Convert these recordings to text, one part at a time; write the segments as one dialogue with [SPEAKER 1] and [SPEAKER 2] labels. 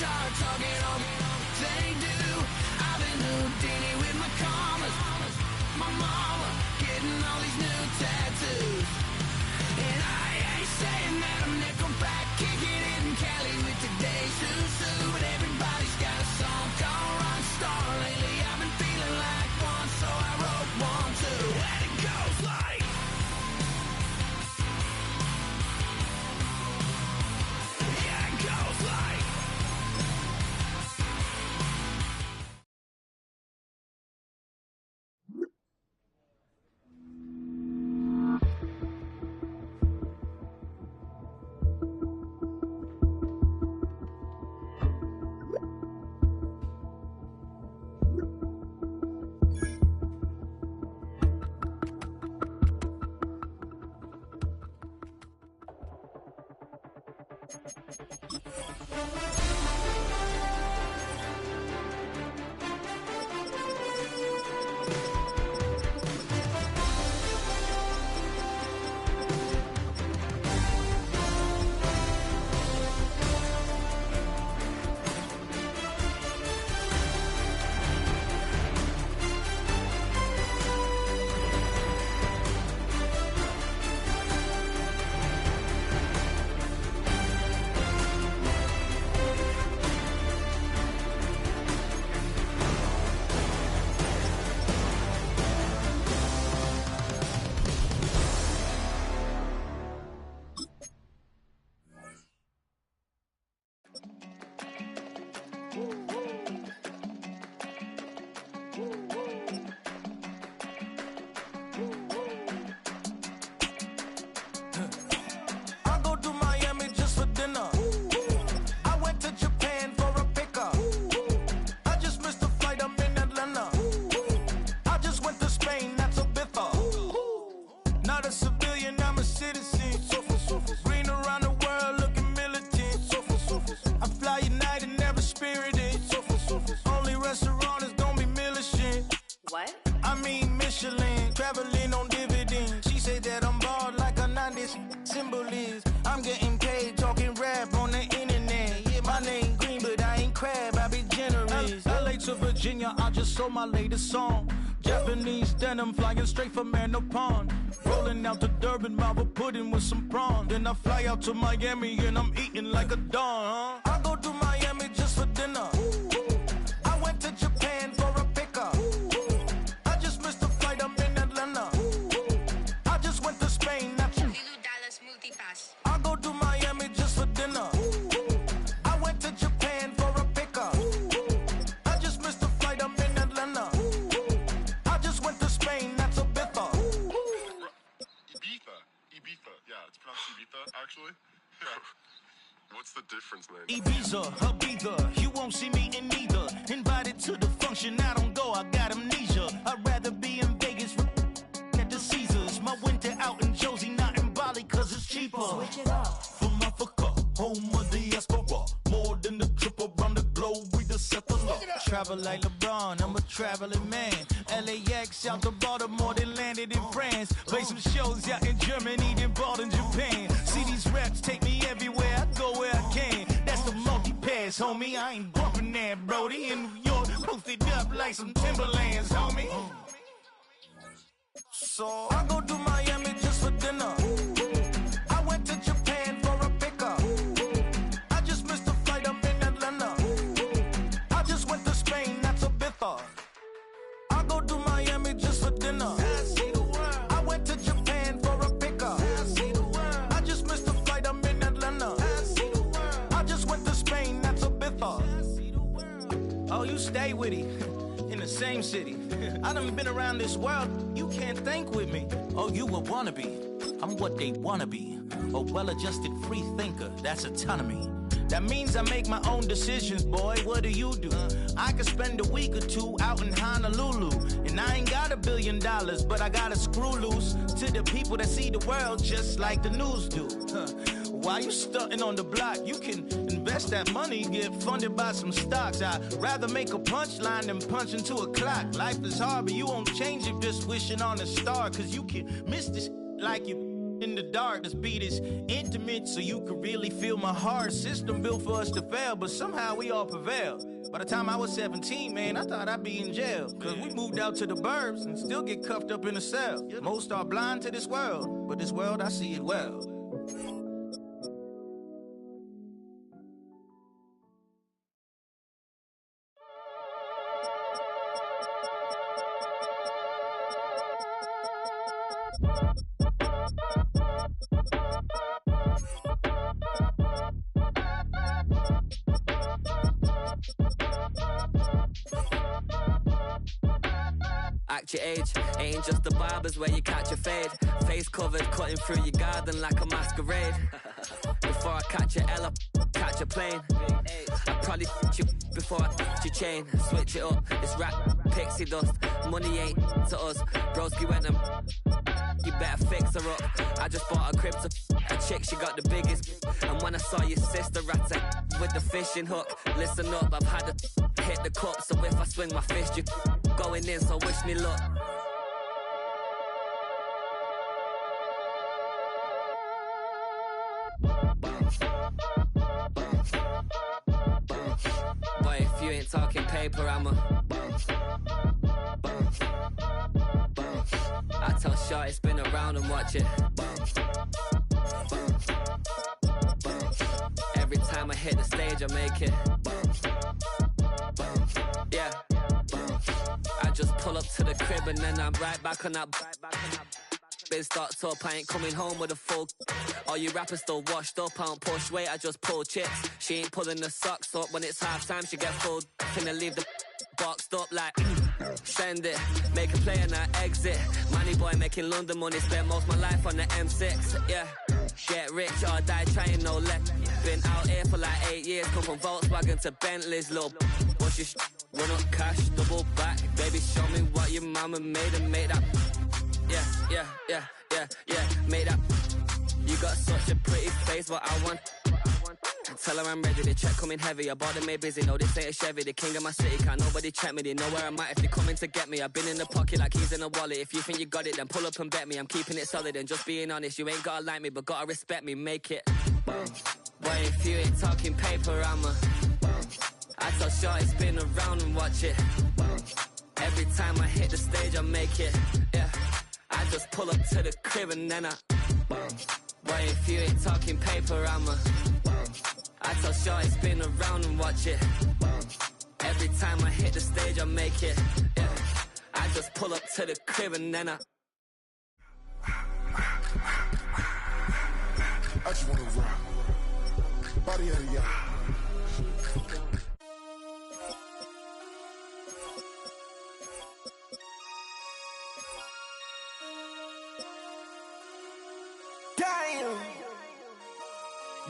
[SPEAKER 1] sharp talking on they do. I've been Houdini with my commas. My mama getting all these new tattoos. And I ain't saying that I'm Nickelback, kicking it in Cali with today's Susu. But everybody's got a song called Rainstorm. Lately I've been feeling like one, so I wrote one too. And it goes like, yeah, it goes like. I go to Miami just for dinner. I went to Japan for a pickup. I just missed the flight, I'm in Atlanta. I just went to Spain, that's a Ibiza. Not a civilian, I'm a citizen. Green around the world, looking militant. I fly United, never spirited. Only restaurant is gonna be militant.
[SPEAKER 2] What?
[SPEAKER 1] I mean Michelin, traveling on dividends. She said that I'm bald like a 90s symbol is. I'm getting paid talking rap on the internet. Yeah, my name green, but I ain't crab, I be generous. LA to Virginia, I just sold my latest song. Japanese denim flying straight from Manopon. Rolling out to Durban, Marble pudding with some prawn. Then I fly out to Miami and I'm eating like a don, huh? I go to Miami just for dinner. I went to Japan for a pickup. I just missed the flight, I'm in Atlanta. I just went to Spain, that's
[SPEAKER 2] $2 smoothie pass.
[SPEAKER 1] I go to Miami just for dinner. I went to Japan for a pickup. I just missed the flight, I'm in Atlanta. I just went to Spain, that's a Ibiza.
[SPEAKER 3] Ibiza. Yeah, it's pronounced Ibiza, actually. What's the difference, man?
[SPEAKER 1] Ibiza, Ibiza, you won't see me in neither. Invited to the function, I don't go, I got amnesia. I'd rather be in Vegas at the Caesars. My winter out in Josie, not in Bali, cause it's cheaper.
[SPEAKER 2] Switch it up.
[SPEAKER 1] From Africa, home of the diaspora. More than the trip around the globe, we the settler. Travel like LeBron, I'm a traveling man. LAX out to Baltimore, then landed in France. Play some shows out in Germany, then bought in Japan. See these raps take me everywhere, I go where I can. That's the multi-pass, homie, I ain't bumping that, Brody. In New York, posted up like some Timberlands, homie. So I go to Miami just for dinner. I went to Japan for a pickup. I just missed the flight, I'm in Atlanta. I just went to Spain, that's a Ibiza. I go to Miami just for dinner. I went to Japan for a pickup. I just missed the flight, I'm in Atlanta. I just went to Spain, that's a Ibiza. Oh, you stay with it. In the same city. I done been around this world, you can't think with me. Oh, you a wannabe, I'm what they wanna be. A well-adjusted free thinker, that's autonomy. That means I make my own decisions, boy, what do you do? I could spend a week or two out in Honolulu. And I ain't got $1 billion, but I got a screw loose to the people that see the world just like the news do. While you stunting on the block, you can invest that money, get funded by some stocks. I'd rather make a punchline than punch into a clock. Life is hard, but you won't change it just wishing on a star. Cause you can miss this like you in the dark. This beat is intimate, so you could really feel my heart. System built for us to fail, but somehow we all prevail. By the time I was 17, man, I thought I'd be in jail. Cause we moved out to the burbs and still get cuffed up in a cell. Most are blind to this world, but this world, I see it well.
[SPEAKER 4] Act your age, ain't just the barbers where you catch a fade. Face covered, cutting through your garden like a masquerade. Before I catch a L up, catch a plane. I probably you before I your chain. Switch it up, it's rap, pixie dust. Money ain't to us, broski went and you better fix her up. I just bought a crib to a chick, she got the biggest. And when I saw your sister rat with the fishing hook, listen up, I've had to hit the cup. So if I swing my fist, you going in, so wish me luck. Boy, if you ain't talking paper, I'm a I tell shorty spin around and watch it. Every time I hit the stage, I make it. Yeah. I just pull up to the crib and then I'm right back on that. Been starts up, I ain't coming home with a full. All you rappers still washed up, I don't push weight, I just pull chicks. She ain't pulling the socks up when it's half time, she get full. Finna leave the boxed up like send it, make a play and I exit. Money boy making London money, spent most of my life on the M6. Yeah, get rich or die trying, no let. Been out here for like 8 years, come from Volkswagen to Bentley's, little. What's your run up cash, double back. Baby, show me what your mama made and make that. Yeah, made that. You got such a pretty face, what I want. Tell her I'm ready, the check coming heavy. I bought them made busy, no this ain't a Chevy. The king of my city, can't nobody check me. They know where I'm at if they coming to get me. I've been in the pocket like keys in a wallet. If you think you got it, then pull up and bet me. I'm keeping it solid and just being honest. You ain't gotta like me, but gotta respect me, make it. Boy, if you ain't talking paper, I'm a I tell shorty spin around and watch it. Every time I hit the stage, I make it. Yeah, I just pull up to the crib and then I boy, if you ain't talking paper, I'm a I tell shorty spin around and watch it. Every time I hit the stage, I make it. Yeah, I just pull up to the crib and then I
[SPEAKER 3] just wanna rock. Body of the y'all.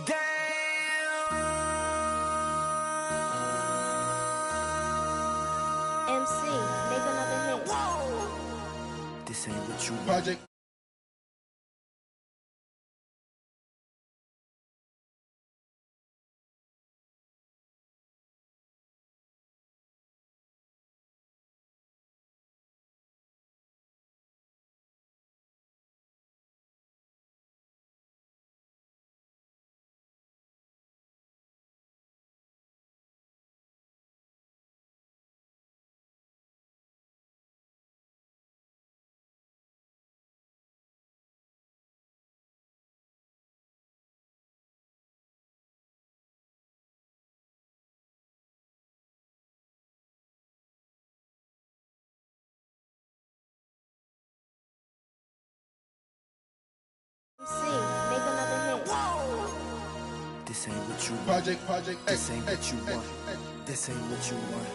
[SPEAKER 1] Damn.
[SPEAKER 5] MC, make another hit.
[SPEAKER 1] Whoa.
[SPEAKER 6] This ain't what you want.
[SPEAKER 3] Project.
[SPEAKER 5] MC, make another hit.
[SPEAKER 6] This ain't what you want.
[SPEAKER 3] Project.
[SPEAKER 6] This ain't what you want. This ain't what you want.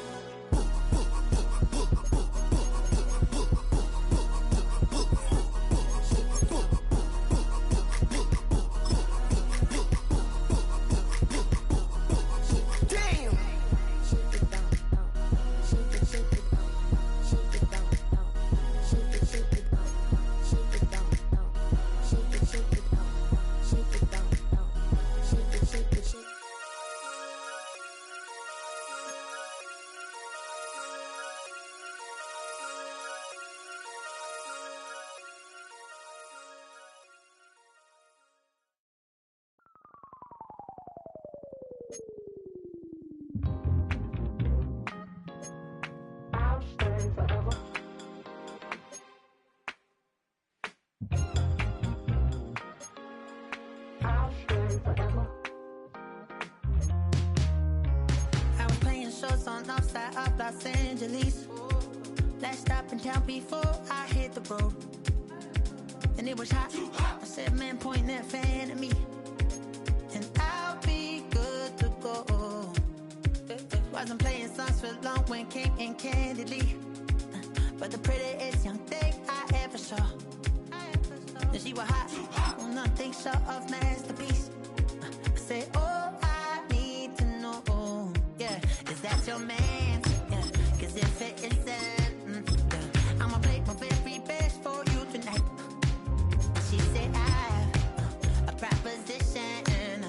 [SPEAKER 7] on the north side of Los Angeles. Last stop in town before I hit the road. And it was hot. I said, man, point that fan at me, and I'll be good to go. Wasn't playing songs for long when came in candidly, but the prettiest young thing I ever saw. And she was hot, nothing short of masterpiece. I said, oh, I need to know, yeah, is that your man? Yeah, cause if it isn't, I'ma play my very best for you tonight. She said, I have a proposition.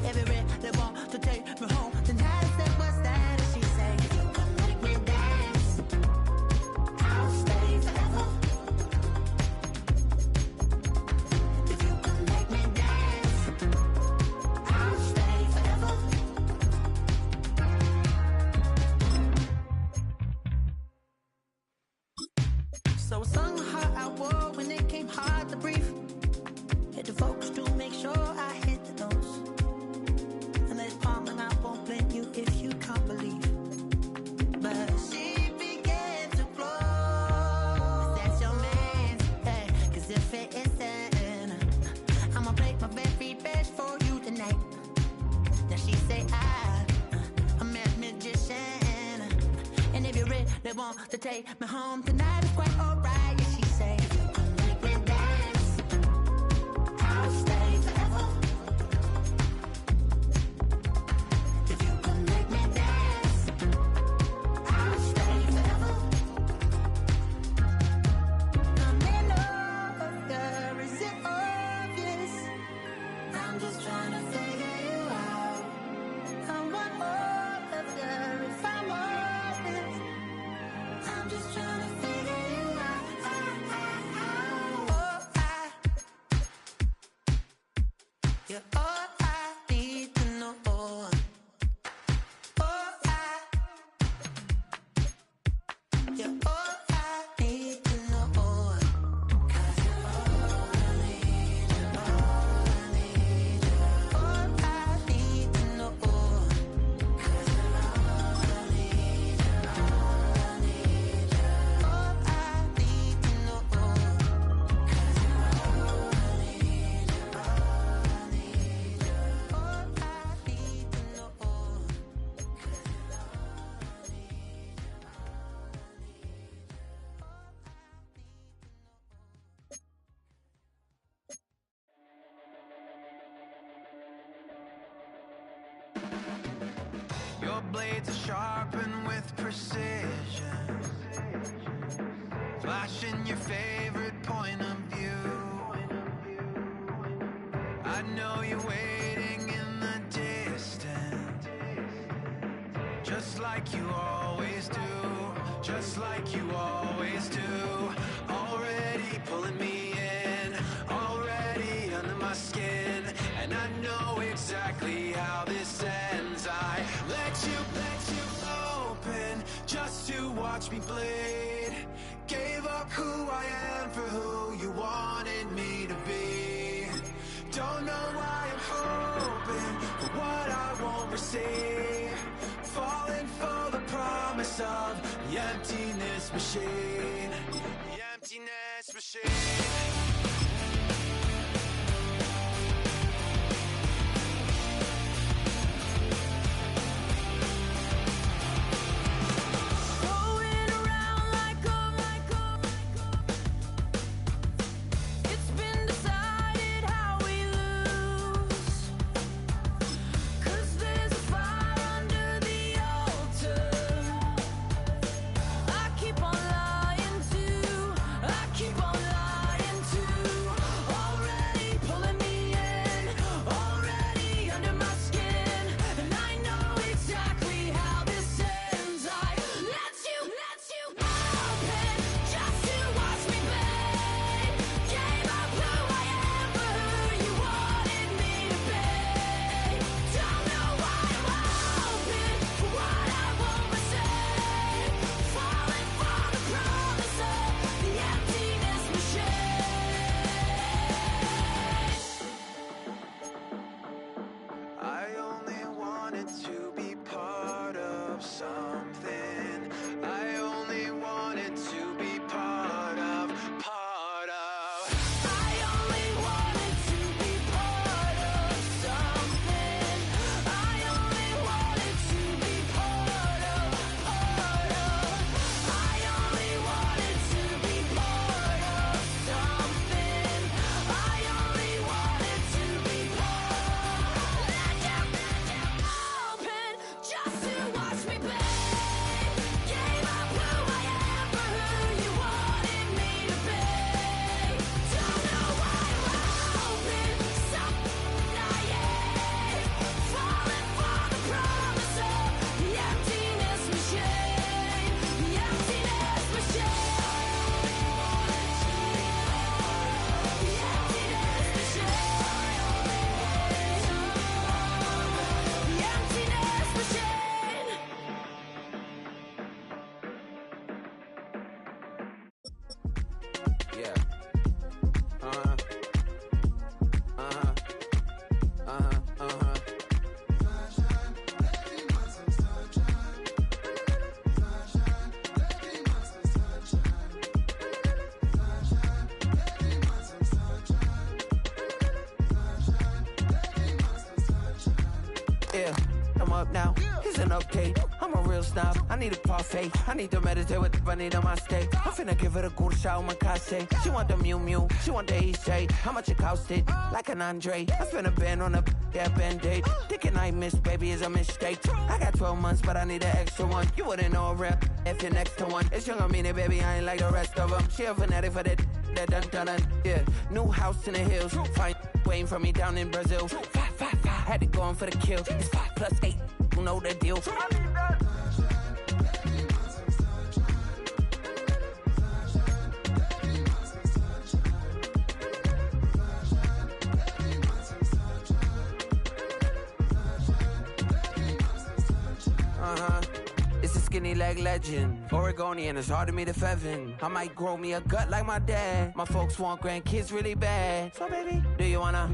[SPEAKER 7] Every red they want to take me home tonight. I said, what's that? And she said, if you come make me dance, I'll stay forever. If you come make me dance, I'll stay forever. So I sung a heart I wore when it came hard to breathe. Hit the focus to make sure I hit the notes. And there's palm and I won't blame you if you can't believe. But she began to flow. That's your man, hey, cause if it isn't, I'ma play my very best for you tonight. Now she say I'm a magician, and if you're ready, they want to take me home tonight. It's quite alright. Yeah, she say, if you come make me dance, I'll stay forever. If you come make me dance, I'll stay forever. I'm in over, is it obvious? I'm just trying to figure you out. I want all of you if I'm honest. I'm just trying to figure you out. You're all I need to know. You're all I need to know. 'Cause you're all I need, you're all I need, you're all I need to know. 'Cause you're all I need, you're all I need, you're all I need to know. 'Cause you're all I need, you're all I need, you're all I need to know. 'Cause you're all I need,
[SPEAKER 1] Your blades are sharpened with precision, flashing your favorite point of view. I know you're waiting in the distance, just like you always do, just like you always do. Already pulling me in, already under my skin, and I know exactly how this ends. I let you open just to watch me bleed. Gave up who I am for who you wanted me to be. Don't know why I'm hoping for what I won't receive. Falling for the promise of the emptiness machine. The emptiness machine.
[SPEAKER 8] Going around like it's been decided how we lose. 'Cause there's a fire under the altar. I keep on lying to, I keep on lying to. Already pulling me in, already under my skin, and I know exactly how this ends. I let you open just to watch me bleed. Gave up who I am for who you wanted me to be. Don't know why I'm hoping for what I won't receive. Falling for the promise of the emptiness machine.
[SPEAKER 1] I only wanted to be part of something I'm up now. Here's an update. I'm a real snob. I need a parfait. I need to meditate with the bunny on my steak. I'm finna give her a good shot with my case. She want the Mew Mew. She want the EJ. How much it costed? Like an Andre. I spent a band on a band-aid. Thinking I missed, baby, is a mistake. I got 12 months, but I need an extra one. You wouldn't know a rep if you're next to one. It's young, I mean it, baby. I ain't like the rest of them. She a fanatic for that dun. Yeah, new house in the hills. Fine, waiting for me down in Brazil. 5. Had it going for the kill. It's 5 + 8. You know the deal. It's a skinny leg legend. Oregonian, it's hard to meet a Fevin. I might grow me a gut like my dad. My folks want grandkids really bad. So baby, do you wanna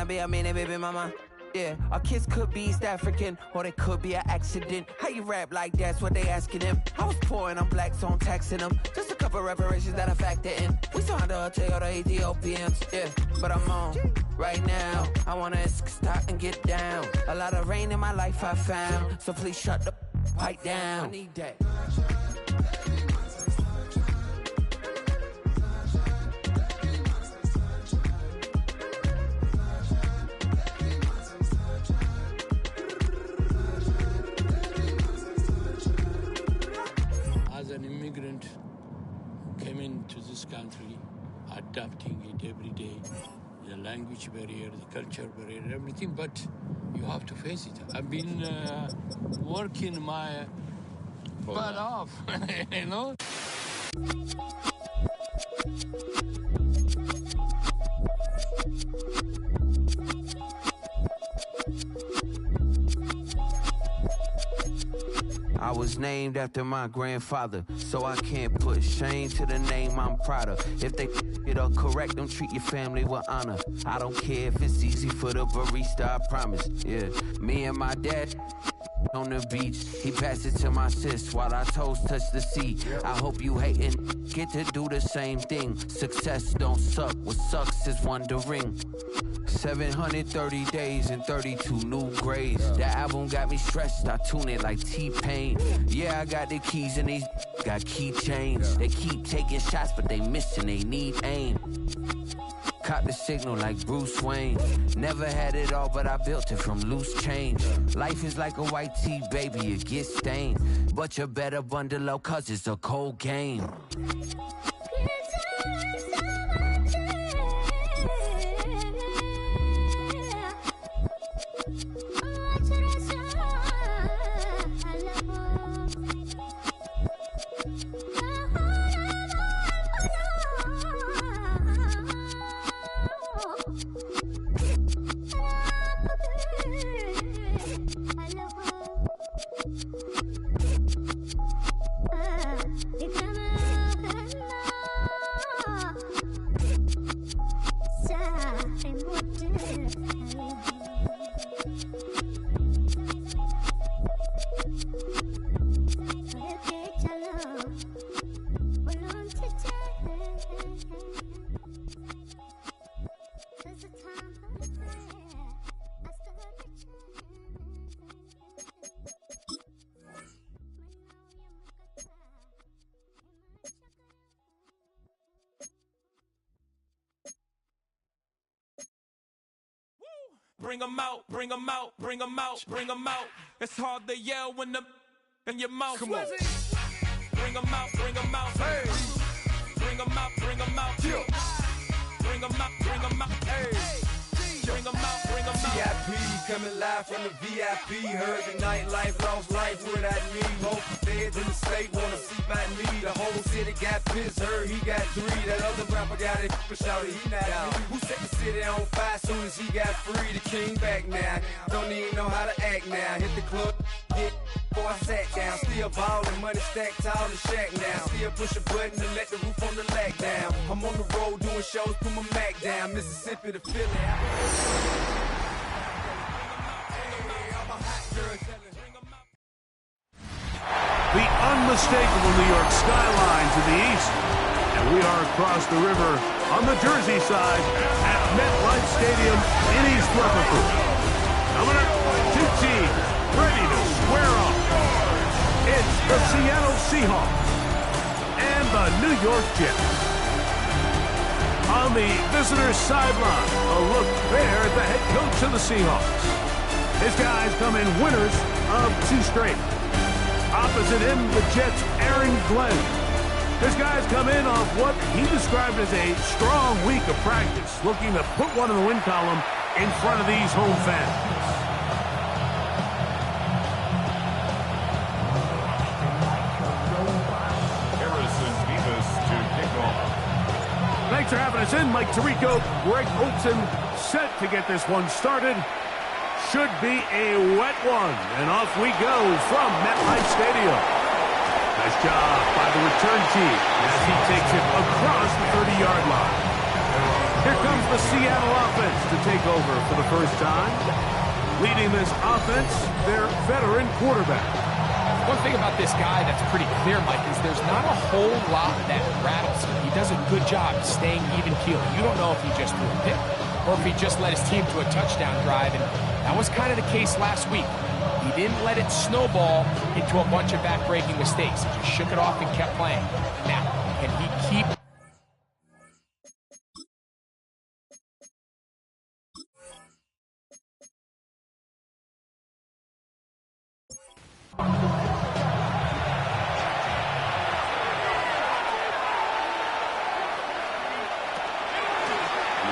[SPEAKER 1] be a mini baby mama? Yeah, our kids could be East African, or they could be an accident. How you rap like that's what they asking him. I was poor and I'm black, so I'm taxing them. Just a couple reparations that I factor in. We saw the Toyota Ethiopians, yeah, but I'm on right now. I wanna start and get down. A lot of rain in my life I found, so please shut the pipe down. I need that.
[SPEAKER 9] As an immigrant who came into this country, adapting it every day, the language barrier, the culture barrier, everything, but you have to face it. I've been working my butt off, you know?
[SPEAKER 1] I was named after my grandfather, so I can't put shame to the name I'm proud of. If they it up correct, don't treat your family with honor. I don't care if it's easy for the barista, I promise. Yeah, me and my dad on the beach, he passed it to my sis while our toes touch the sea. I hope you hatin' get to do the same thing. Success don't suck, what sucks is wondering. 730 days and 32 new grades. That album got me stressed, I tune it like T-Pain. Yeah, I got the keys and these got keychains. They keep taking shots, but they missing, they need aim. Caught the signal like Bruce Wayne. Never had it all, but I built it from loose change. Life is like a white tee, baby, it gets stained. But you better bundle up, cause it's a cold game.
[SPEAKER 10] Bring 'em out, bring 'em out, bring 'em out, bring 'em out. It's hard to yell when the in your mouth. Come on. Bring 'em out, bring 'em out. Hey. Bring 'em out, bring 'em out. Yeah. Bring 'em out, bring 'em out. Hey. Bring 'em out, bring 'em out.
[SPEAKER 11] VIP coming live from the VIP. Heard the nightlife, lost life without me. Most feds in the state wanna see about me. The whole city got pissed, heard he got 3. That other rapper got it, but shouted he not out. Who set the city on fire soon as he got free? The king back now, don't even know how to act now. Hit the club, get before I sat down. Still ballin', money stacked tall in shack now. Still push a button to let the roof on the lag down. I'm on the road doing shows, put my Mac down. Mississippi to Philly.
[SPEAKER 12] The unmistakable New York skyline to the east. And we are across the river on the Jersey side at MetLife Stadium in East Rutherford. Coming up. Seahawks and the New York Jets. On the visitor's sideline, a look there at the head coach of the Seahawks. His guys come in winners of 2 straight. Opposite him, the Jets' Aaron Glenn. His guys come in off what he described as a strong week of practice, looking to put one in the win column in front of these home fans. Thanks for having us in. Mike Tirico, Greg Olson set to get this one started. Should be a wet one. And off we go from MetLife Stadium. Nice job by the return team as he takes it across the 30-yard line. Here comes the Seattle offense to take over for the first time. Leading this offense, their veteran quarterback.
[SPEAKER 13] One thing about this guy that's pretty clear, Mike, is there's not a whole lot that rattles him. He does a good job staying even-keeled. You don't know if he just threw a pick or if he just led his team to a touchdown drive, and that was kind of the case last week. He didn't let it snowball into a bunch of back-breaking mistakes. He just shook it off and kept playing. Now, can he keep...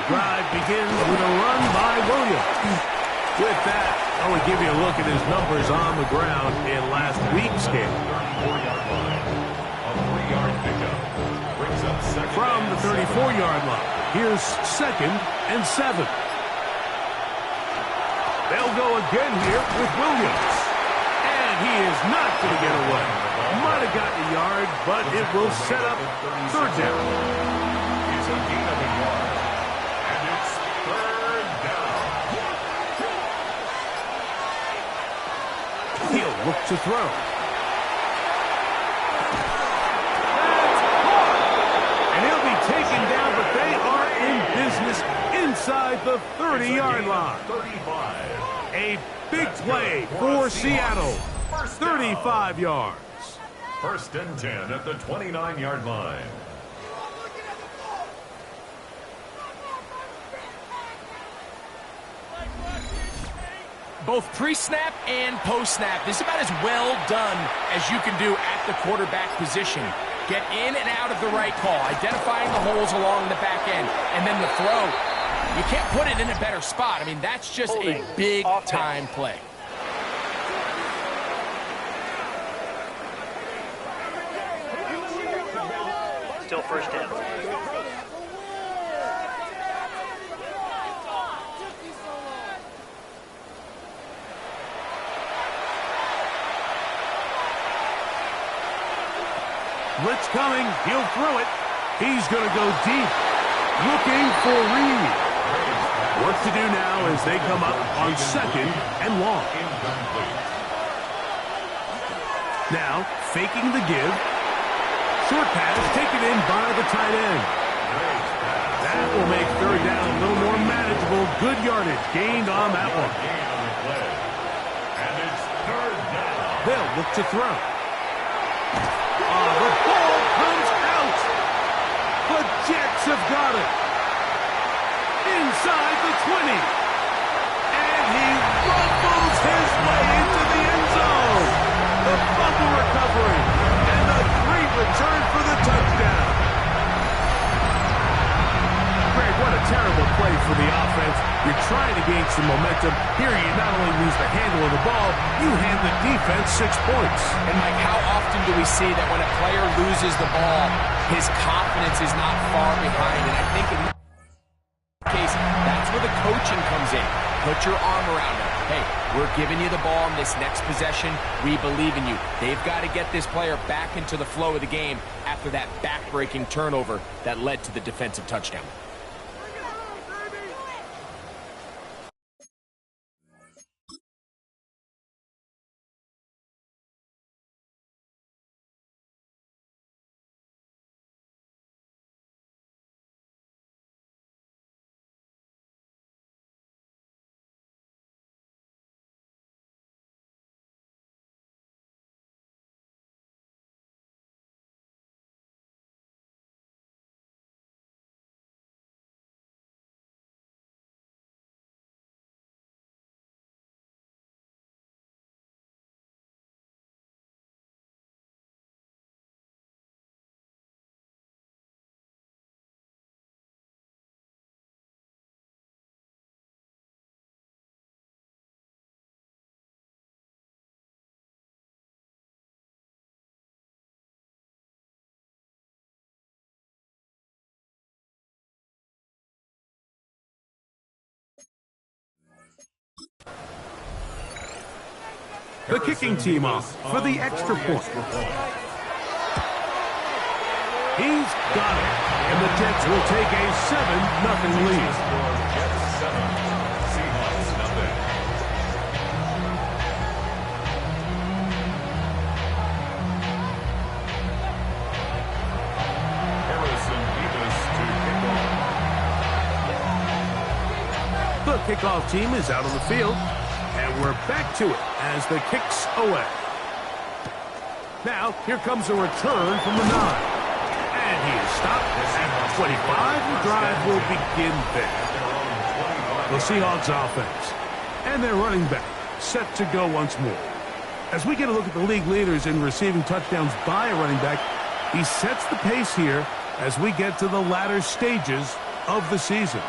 [SPEAKER 12] Drive begins with a run by Williams. With that, I want to give you a look at his numbers on the ground in last week's game. From the 34-yard line, here's 2nd and 7. They'll go again here with Williams. And he is not going to get away. Might have gotten a yard, but it will set up 3rd down.
[SPEAKER 14] He's a gain of a yard. And it's 3rd down.
[SPEAKER 12] He'll look to throw. And he'll be taken down, but they are in business inside the 30-yard line.
[SPEAKER 14] 35.
[SPEAKER 12] A big play for Seattle. 35 yards.
[SPEAKER 14] 1st and 10 at the 29-yard line.
[SPEAKER 13] Both pre-snap and post-snap, this is about as well done as you can do at the quarterback position. Get in and out of the right call, identifying the holes along the back end, and then the throw. You can't put it in a better spot. I mean, that's just a big-time play.
[SPEAKER 15] Still 1st down.
[SPEAKER 12] Blitz coming. He'll throw it. He's going to go deep. Looking for Reed. What to do now as they come up on 2nd and long. Now, faking the give. Short pass taken in by the tight end. That will make 3rd down a little more manageable. Good yardage gained on that one.
[SPEAKER 14] And it's 3rd down.
[SPEAKER 12] They'll look to throw. The ball comes out. The Jets have got it. Inside the 20. And he rumbles his way into the end zone. The fumble recovery. And the great return for the touchdown. Greg, what a terrible play for the offense. You're trying to gain some momentum. Here you not only lose the handle of the ball, you hand the defense 6 points.
[SPEAKER 13] And, Mike, how often do we see that when a player loses the ball, his confidence is not far behind? And I think in this case, that's where the coaching comes in. Put your arm around him. Hey, we're giving you the ball in this next possession. We believe in you. They've got to get this player back into the flow of the game after that back-breaking turnover that led to the defensive touchdown.
[SPEAKER 12] The kicking team off for the extra point. He's got it. And the Jets will take a 7-0 lead.
[SPEAKER 14] Jets 7, Seahawks nothing. Harrison Beavis to kick off.
[SPEAKER 12] The kickoff team is out on the field, and we're back to it as the kick's away. Now, here comes a return from the 9. And he is stopped at 25. The drive will begin there. The Seahawks offense and their running back set to go once more. As we get a look at the league leaders in receiving touchdowns by a running back, he sets the pace here as we get to the latter stages of the season.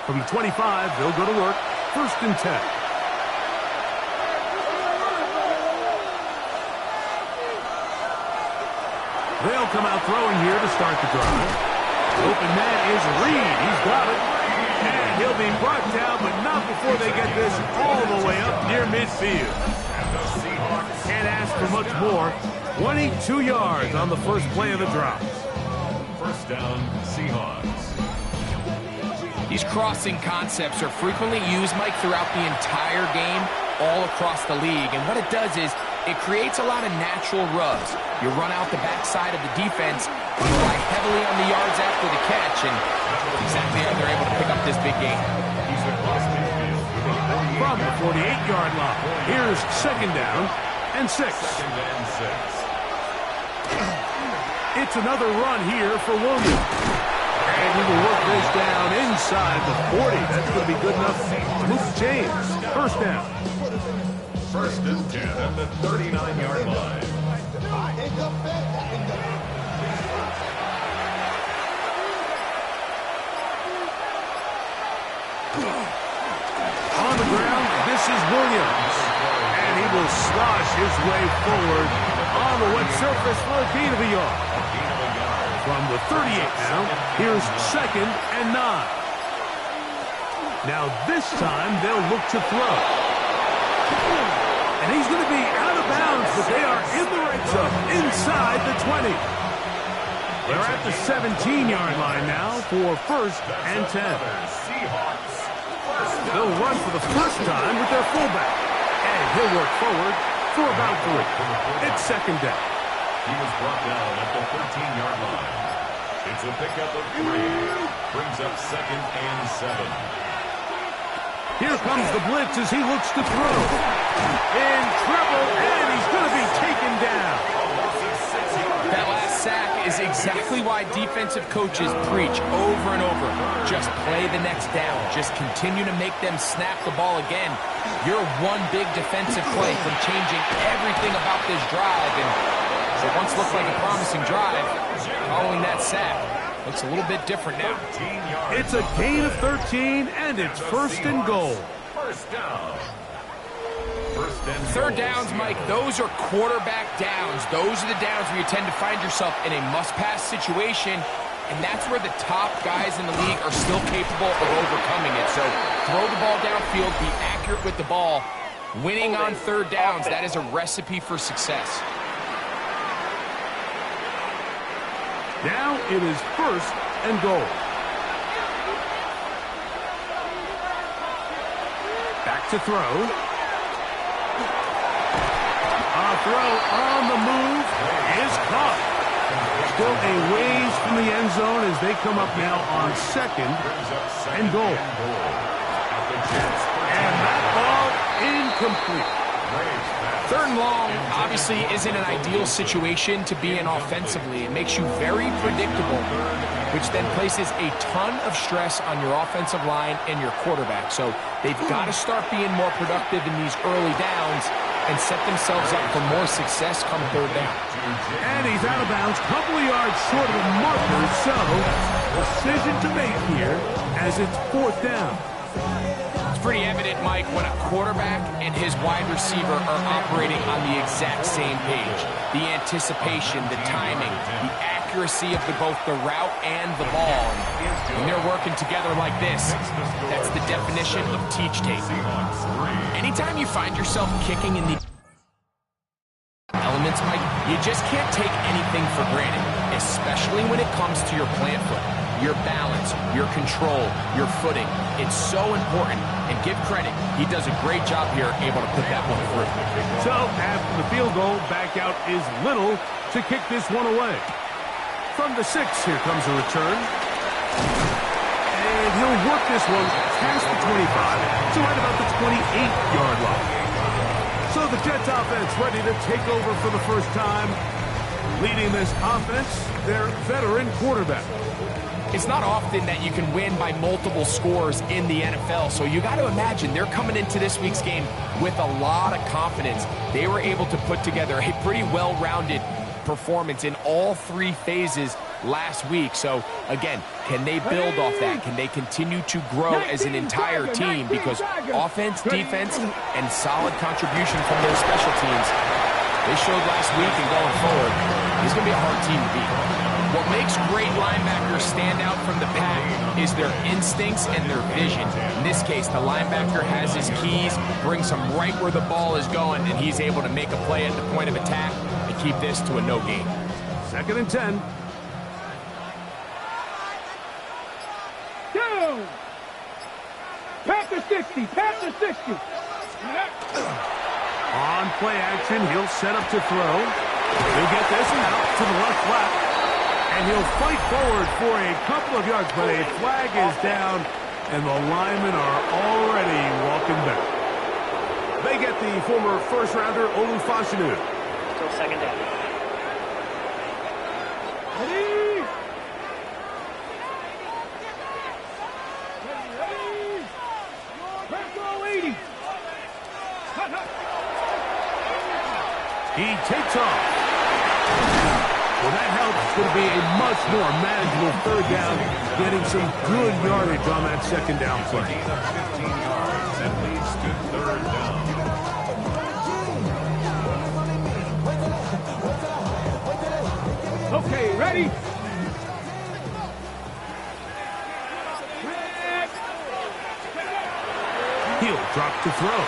[SPEAKER 12] From the 25, they'll go to work. 1st and 10. They'll come out throwing here to start the drive. Open man is Reed. He's got it. And he'll be brought down, but not before they get this all the way up near midfield. Can't ask for much more. 22 yards on the first play of the drive.
[SPEAKER 14] First down, Seahawks.
[SPEAKER 13] These crossing concepts are frequently used, Mike, throughout the entire game, all across the league. And what it does is it creates a lot of natural rubs. You run out the backside of the defense, you rely heavily on the yards after the catch, and exactly how they're able to pick up this big game.
[SPEAKER 12] From the 48-yard line, here's 2nd down and 6.
[SPEAKER 14] 2nd and 6.
[SPEAKER 12] It's another run here for Williams. And he will work this down inside the 40. That's going to be good enough to move James. 1st down.
[SPEAKER 14] 1st and 10 at the 39-yard line.
[SPEAKER 12] On the ground, this is Williams. And he will slosh his way forward on the wet surface for a gain of a yard. From the 38 now, here's 2nd and 9. Now this time they'll look to throw. And he's going to be out of bounds, but they are in the red zone, inside the 20. They're at the 17-yard line now for 1st and 10. They'll run for the first time with their fullback. And he'll work forward for about 3. It's 2nd down.
[SPEAKER 14] He was brought down at the 13-yard line. It's a pickup of 3. Brings up 2nd and 7.
[SPEAKER 12] Here comes the blitz as he looks to throw. In trouble, and he's going to be taken down.
[SPEAKER 13] That last sack is exactly why defensive coaches preach over and over. Just play the next down. Just continue to make them snap the ball again. You're one big defensive play from changing everything about this drive. And what once looked like a promising drive, following that sack, looks a little bit different now.
[SPEAKER 12] It's a gain of 13, and it's 1st and goal.
[SPEAKER 14] First down.
[SPEAKER 13] 3rd downs, Mike, those are quarterback downs. Those are the downs where you tend to find yourself in a must-pass situation, and that's where the top guys in the league are still capable of overcoming it. So throw the ball downfield, be accurate with the ball. Winning on 3rd downs, that is a recipe for success.
[SPEAKER 12] Now it is 1st and goal. Back to throw. A throw on the move is caught. Still a ways from the end zone as they come up now on 2nd and goal. And that ball incomplete.
[SPEAKER 13] 3rd and long obviously isn't an ideal situation to be in offensively. It makes you very predictable, which then places a ton of stress on your offensive line and your quarterback. So they've got to start being more productive in these early downs and set themselves up for more success come 3rd down.
[SPEAKER 12] And he's out of bounds, couple of yards short of the marker, so decision to make here as it's 4th down.
[SPEAKER 13] pretty evident, Mike, when a quarterback and his wide receiver are operating on the exact same page. The anticipation, the timing, the accuracy of both the route and the ball. And when they're working together like this, that's the definition of teach tape. Anytime you find yourself kicking in the elements, Mike, you just can't take anything for granted, especially when it comes to your plant foot. Your balance, your control, your footing. It's so important. And give credit, he does a great job here able to put that one through.
[SPEAKER 12] So after the field goal, back out is Little to kick this one away. From the 6, here comes a return. And he'll work this one past the 25 to right about the 28-yard line. So the Jets offense ready to take over for the first time. Leading this offense, their veteran quarterback.
[SPEAKER 13] It's not often that you can win by multiple scores in the NFL, so you got to imagine they're coming into this week's game with a lot of confidence. They were able to put together a pretty well-rounded performance in all 3 phases last week. So, again, can they build off that? Can they continue to grow as an entire team? Because offense, defense, and solid contribution from their special teams, they showed last week and going forward, it's going to be a hard team to beat. What makes great linebackers stand out from the pack is their instincts and their vision. In this case, the linebacker has his keys, brings him right where the ball is going, and he's able to make a play at the point of attack and keep this to a no gain.
[SPEAKER 12] 2nd and 10.
[SPEAKER 16] Go! Pat the 60, pat the 60.
[SPEAKER 12] On play action, he'll set up to throw. He'll get this out to the left flat. And he'll fight forward for a couple of yards, but a flag is down, and the linemen are already walking back. They get the former first-rounder, Olufashinu.
[SPEAKER 15] Still 2nd down.
[SPEAKER 16] Ready? Ready? 80.
[SPEAKER 12] He takes off. Well, that helps. It's going to be a much more manageable 3rd down, getting some good yardage on that 2nd down play.
[SPEAKER 14] 15 yards and leads to 3rd down.
[SPEAKER 16] Okay, ready?
[SPEAKER 12] He'll drop to throw.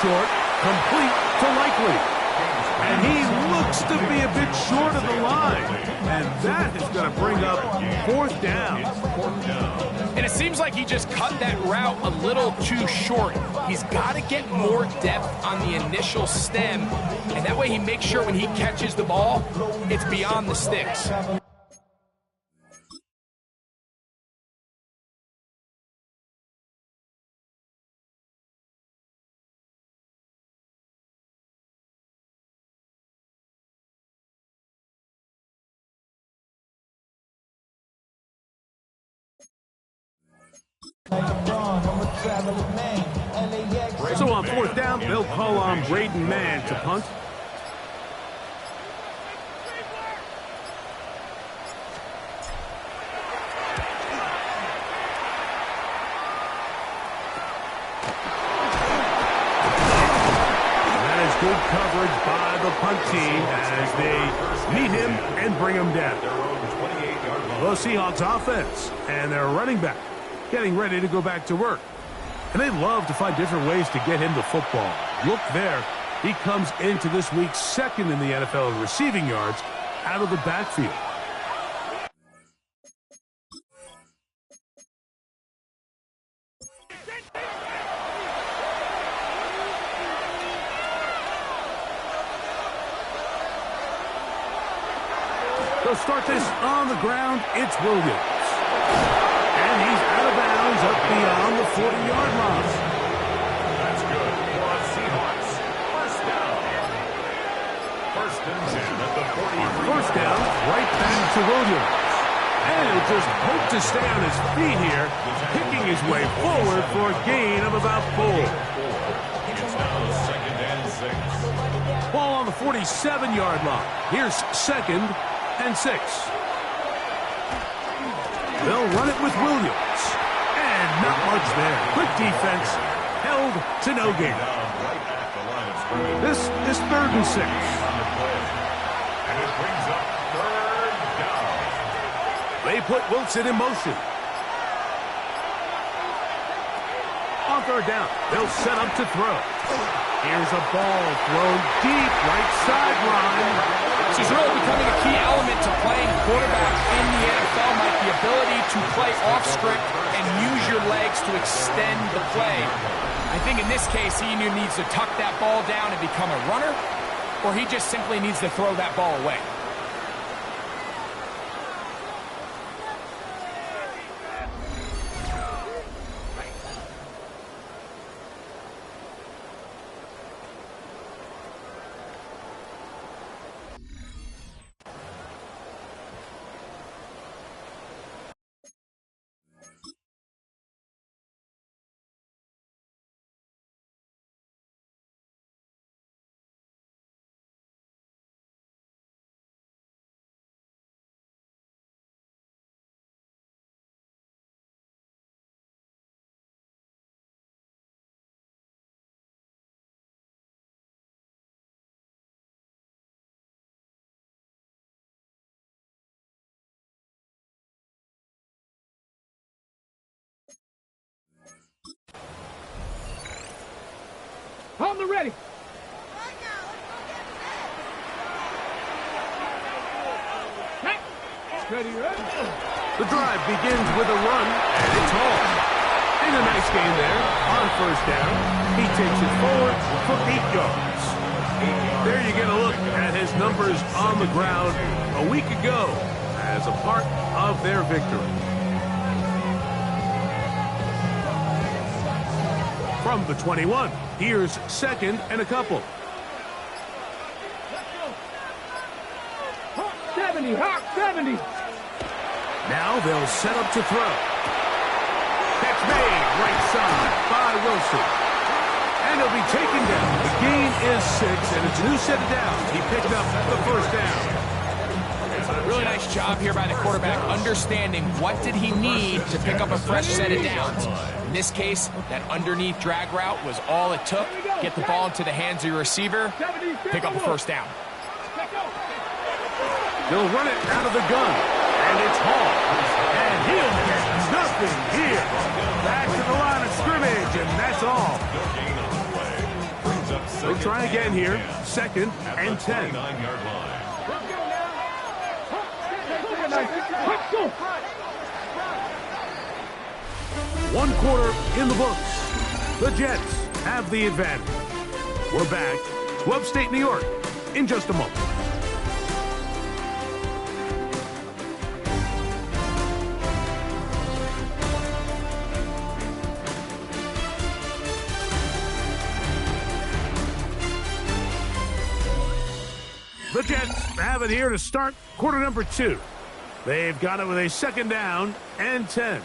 [SPEAKER 12] Short, complete to Likely. And he looks to be a bit short of the line. And that is going to bring up 4th down.
[SPEAKER 13] And it seems like he just cut that route a little too short. He's got to get more depth on the initial stem. And that way he makes sure when he catches the ball, it's beyond the sticks.
[SPEAKER 12] So on 4th down, they'll call on Braden Mann to punt. That is good coverage by the punt team as they meet him and bring him down. The Seahawks offense and their running back getting ready to go back to work. And they love to find different ways to get him the football. Look there. He comes into this week 2nd in the NFL in receiving yards out of the backfield. They'll start this on the ground. It's Williams. And he's out of bounds up beyond the 40-yard line.
[SPEAKER 14] That's good for the Seahawks. 1st down. 1st and 10 at the 43.
[SPEAKER 12] 1st down, right back to Williams. And he'll just hope to stay on his feet here, picking his way forward for a gain of about 4.
[SPEAKER 14] It's now 2nd and 6.
[SPEAKER 12] Ball on the 47-yard line. Here's 2nd and 6. They'll run it with Williams. And not much there. Quick defense, held to no gain. This is 3rd and 6.
[SPEAKER 14] And it brings up 3rd down.
[SPEAKER 12] They put Wilson in motion. On 3rd down, they'll set up to throw. Here's a ball thrown deep right sideline.
[SPEAKER 13] This is really becoming a key element to playing quarterback in the NFL, Mike, the ability to play off script and use your legs to extend the play. I think in this case, he either needs to tuck that ball down and become a runner, or he just simply needs to throw that ball away.
[SPEAKER 16] On the ready. Ready.
[SPEAKER 12] The drive begins with a run, and it's home. And a nice gain there on 1st down. He takes it forward for 8 yards. There you get a look at his numbers on the ground a week ago as a part of their victory. From the 21, here's 2nd and a couple.
[SPEAKER 16] 70, hot 70.
[SPEAKER 12] Now they'll set up to throw. Catch made right side by Wilson. And he'll be taken down. The gain is 6, and it's a new set of downs. He picked up the 1st down.
[SPEAKER 13] Really nice job here by the quarterback, understanding what did he need to pick up a fresh set of downs. In this case, that underneath drag route was all it took. Get the ball into the hands of your receiver, pick up a 1st down.
[SPEAKER 12] They'll run it out of the gun, and it's Hall. And he'll get nothing here. Back to the line of scrimmage, and that's all. They'll try again here, 2nd and 10. 1 quarter in the books. The Jets have the advantage. We're back to upstate New York in just a moment. The Jets have it here to start quarter number 2. They've got it with a 2nd down and 10.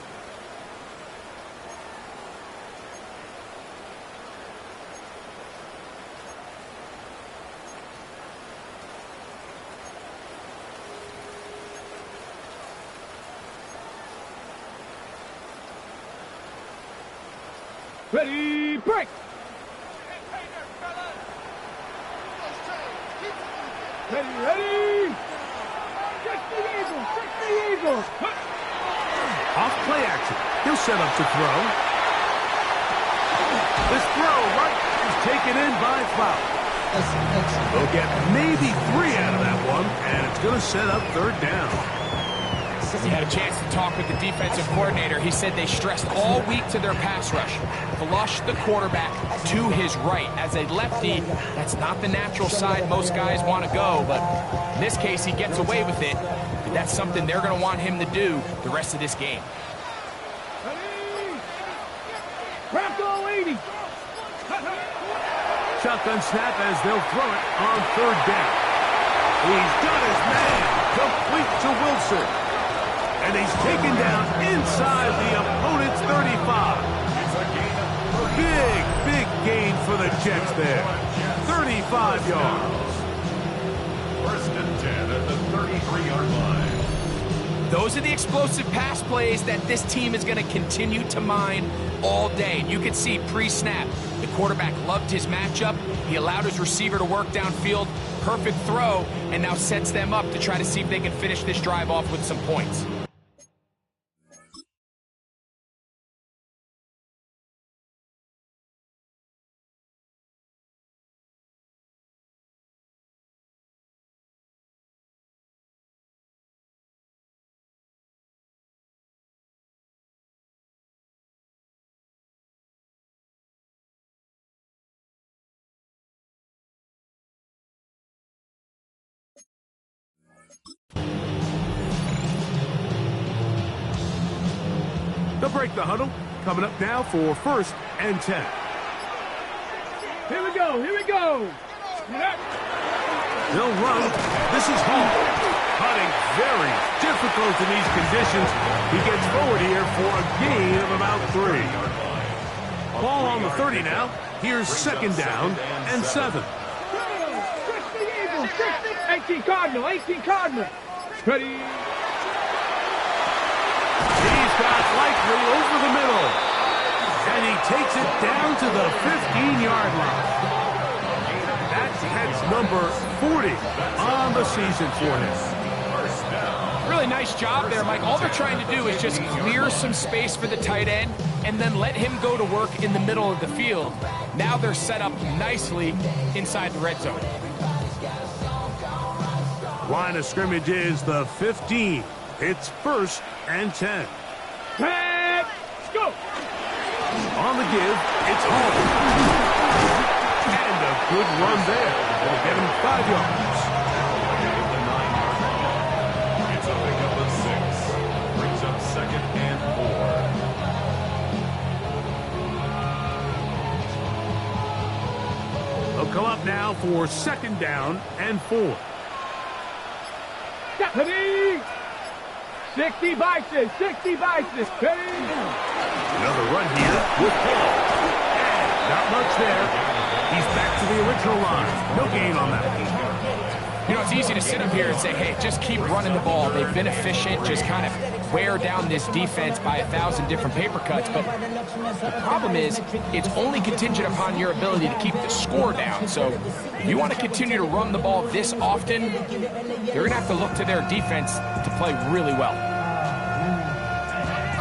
[SPEAKER 16] Ready, break. Ready. Check the Eagles.
[SPEAKER 12] Off play action. He'll set up to throw. This throw right is taken in by Fowler. They'll get maybe 3 out of that one, and it's going to set up 3rd down.
[SPEAKER 13] He had a chance to talk with the defensive coordinator. He said they stressed all week to their pass rush. Flush the quarterback to his right. As a lefty, that's not the natural side most guys want to go, but in this case, he gets away with it. And that's something they're going to want him to do the rest of this game.
[SPEAKER 16] Bronco 80.
[SPEAKER 12] Shotgun snap as they'll throw it on 3rd down. He's got his man complete to Wilson. And he's taken down inside the opponent's 35. Big gain for the Jets there. 35 yards.
[SPEAKER 14] 1st and 10 at the 33-yard line.
[SPEAKER 13] Those are the explosive pass plays that this team is going to continue to mine all day. You could see pre-snap, the quarterback loved his matchup. He allowed his receiver to work downfield, perfect throw, and now sets them up to try to see if they can finish this drive off with some points.
[SPEAKER 12] They'll break the huddle. Coming up now for 1st and 10.
[SPEAKER 16] Here we go, here we go.
[SPEAKER 12] They'll run. This is Hall. Hunting very difficult in these conditions. He gets forward here for a gain of about 3. Ball on the 30 now. Here's 2nd down and 7.
[SPEAKER 16] 18 Cardinal, 18 Cardinal. Ready.
[SPEAKER 12] He's got Likely over the middle. And he takes it down to the 15-yard line. That's number 40 on the season for him.
[SPEAKER 13] Really nice job there, Mike. All they're trying to do is just clear some space for the tight end and then let him go to work in the middle of the field. Now they're set up nicely inside the red zone.
[SPEAKER 12] Line of scrimmage is the 15. It's 1st and 10.
[SPEAKER 16] Let's go.
[SPEAKER 12] On the give, it's Hall. And a good run there. They'll get him 5 yards.
[SPEAKER 14] It's a pickup of 6. Brings up 2nd and 4.
[SPEAKER 12] They'll come up now for 2nd down and 4.
[SPEAKER 16] 60 biceps, 60 biceps.
[SPEAKER 12] Another run here with Hall. And not much there. He's back to the original line. No gain on that.
[SPEAKER 13] You know, it's easy to sit up here and say, hey, just keep running the ball. They've been efficient, just kind of wear down this defense by 1,000 different paper cuts. But the problem is, it's only contingent upon your ability to keep the score down. So if you want to continue to run the ball this often, you're going to have to look to their defense to play really well.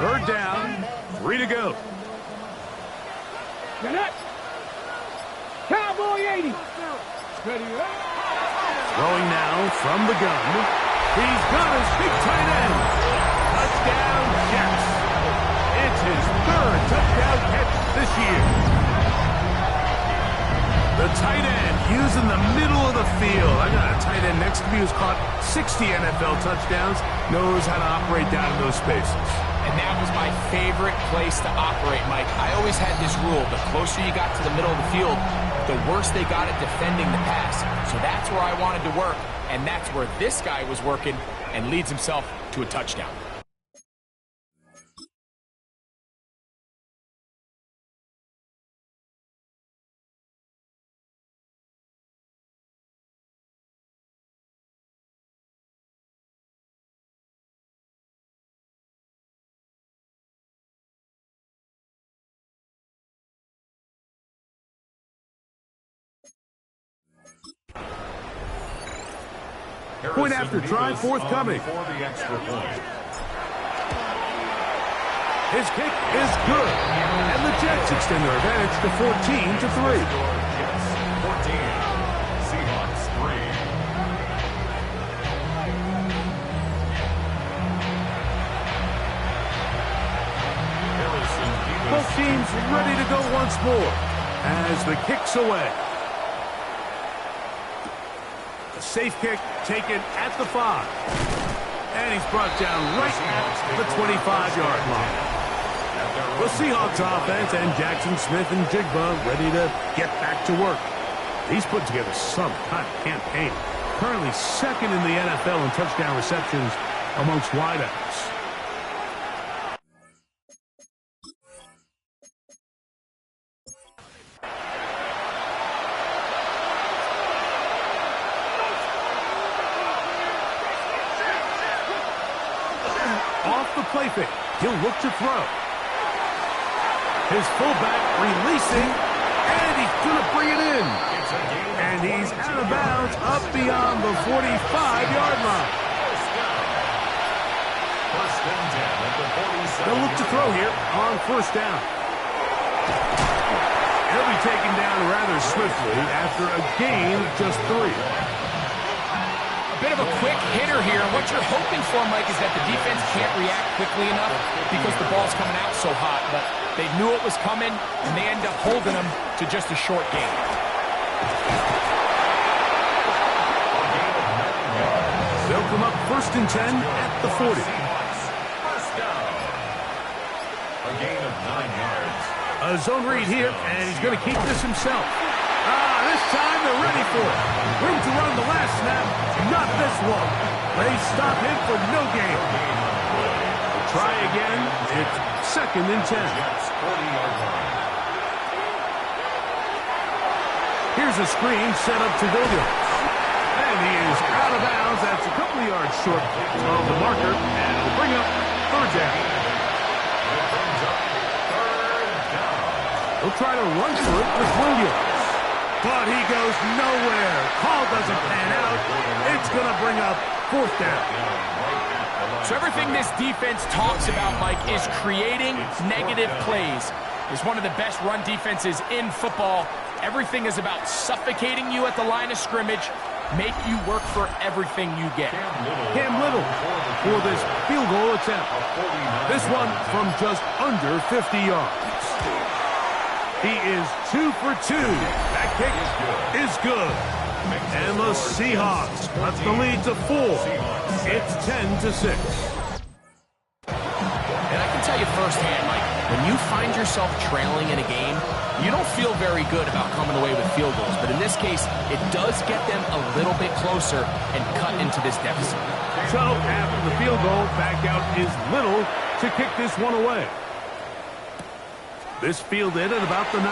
[SPEAKER 12] 3rd down, 3 to go.
[SPEAKER 16] Cowboy 80.
[SPEAKER 12] Throwing now from the gun. He's got his big tight end. Touchdown, Jets. It's his 3rd touchdown catch this year. The tight end using the middle of the field. I got a tight end next to me who's caught 60 NFL touchdowns, knows how to operate down in those spaces.
[SPEAKER 13] And that was my favorite place to operate, Mike. I always had this rule. The closer you got to the middle of the field, the worse they got at defending the pass. So that's where I wanted to work, and that's where this guy was working and leads himself to a touchdown.
[SPEAKER 12] Point after try forthcoming.
[SPEAKER 14] For the extra point.
[SPEAKER 12] His kick is good. And the Jets extend their advantage to 14-3.
[SPEAKER 14] Jets 14. Seahawks 3.
[SPEAKER 12] Both teams ready to go once more as the kick's away. A safe kick taken at the 5. And he's brought down right at the 25-yard line. The Seahawks offense and Jackson Smith and Jigba ready to get back to work. He's put together some kind of campaign. Currently 2nd in the NFL in touchdown receptions amongst wideouts. fake. He'll look to throw. His fullback releasing, and he's going to bring it in. And he's out of bounds up beyond the 45-yard line.
[SPEAKER 14] First and 10 at the 47.
[SPEAKER 12] They'll look to throw here on first down. He'll be taken down rather swiftly after a gain of just 3.
[SPEAKER 13] A bit of a quick hitter here. What you're hoping for, Mike, is that the defense can't react quickly enough because the ball's coming out so hot. But they knew it was coming, and they end up holding them to just a short gain.
[SPEAKER 12] They'll come up first and 10 at the 40.
[SPEAKER 14] First down. A gain of 9 yards.
[SPEAKER 12] A zone read here, and he's going to keep this himself. This time they're ready for it. Room to run the last snap, not this one. They stop him for no gain. Try again. It's second and 10. Here's a screen set up to Williams. And he is out of bounds. That's a couple of yards short of the marker, and it'll bring up third down. He'll try to run for it with Williams. But he goes nowhere. Call doesn't pan out. It's going to bring up fourth down.
[SPEAKER 13] So everything this defense talks about, Mike, is creating negative plays. It's one of the best run defenses in football. Everything is about suffocating you at the line of scrimmage, make you work for everything you get.
[SPEAKER 12] Cam Little for this field goal attempt. This one from just under 50 yards. He is 2 for 2. That kick is good. And the Seahawks cut the lead to 4. It's 10-6.
[SPEAKER 13] And I can tell you firsthand, Mike, when you find yourself trailing in a game, you don't feel very good about coming away with field goals. But in this case, it does get them a little bit closer and cut into this deficit.
[SPEAKER 12] So after the field goal, back out is Little to kick this one away. This fielded at about the 9.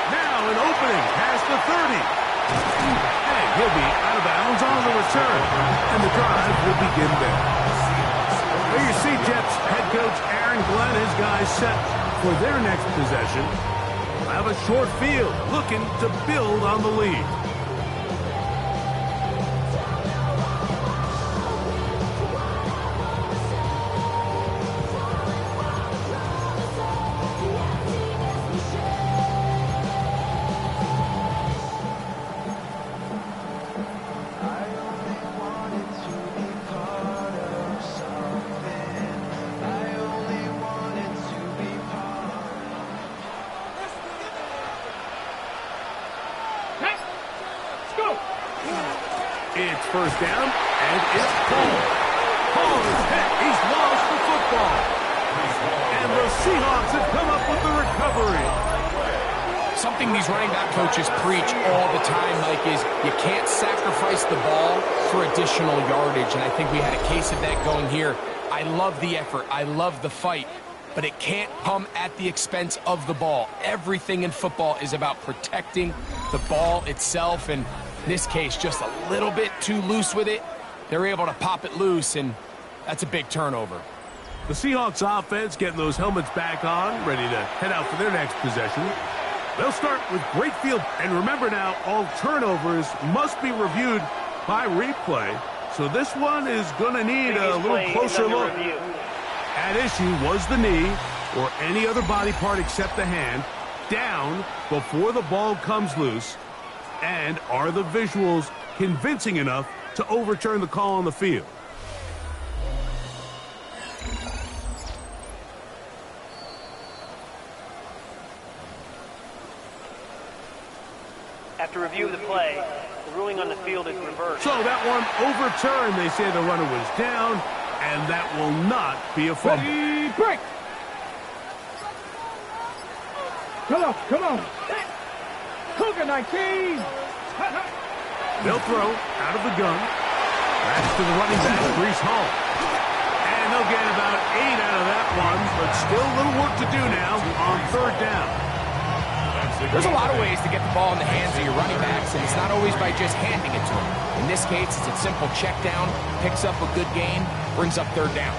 [SPEAKER 12] Now an opening past the 30. And he'll be out of bounds on the return. And the drive will begin there. There you see Jets head coach Aaron Glenn, his guys set for their next possession. We'll have a short field looking to build on the lead. It's first down, and it's Paul. Paul is hit. He's lost the football. And the Seahawks have come up with the recovery.
[SPEAKER 13] Something these running back coaches preach all the time, Mike, is you can't sacrifice the ball for additional yardage. And I think we had a case of that going here. I love the effort. I love the fight. But it can't come at the expense of the ball. Everything in football is about protecting the ball itself. And in this case, just a little bit too loose with it. They're able to pop it loose, and that's a big turnover.
[SPEAKER 12] The Seahawks offense getting those helmets back on, ready to head out for their next possession. They'll start with great field. And remember now, all turnovers must be reviewed by replay. So this one is going to need a little closer look. At issue was the knee or any other body part except the hand down before the ball comes loose. And are the visuals convincing enough to overturn the call on the field?
[SPEAKER 15] After review of the play, the ruling on the field is reversed.
[SPEAKER 12] So that one overturned. They say the runner was down, and that will not be a fumble.
[SPEAKER 16] Ready, break. Come on. Cougar 19.
[SPEAKER 12] They'll throw out of the gun. Pass to the running back, Breece Hall. And they'll get about 8 out of that one, but still a little work to do now on third down.
[SPEAKER 13] There's a lot of ways to get the ball in the hands of your running backs, and it's not always by just handing it to them. In this case, it's a simple check down, picks up a good gain, brings up third down.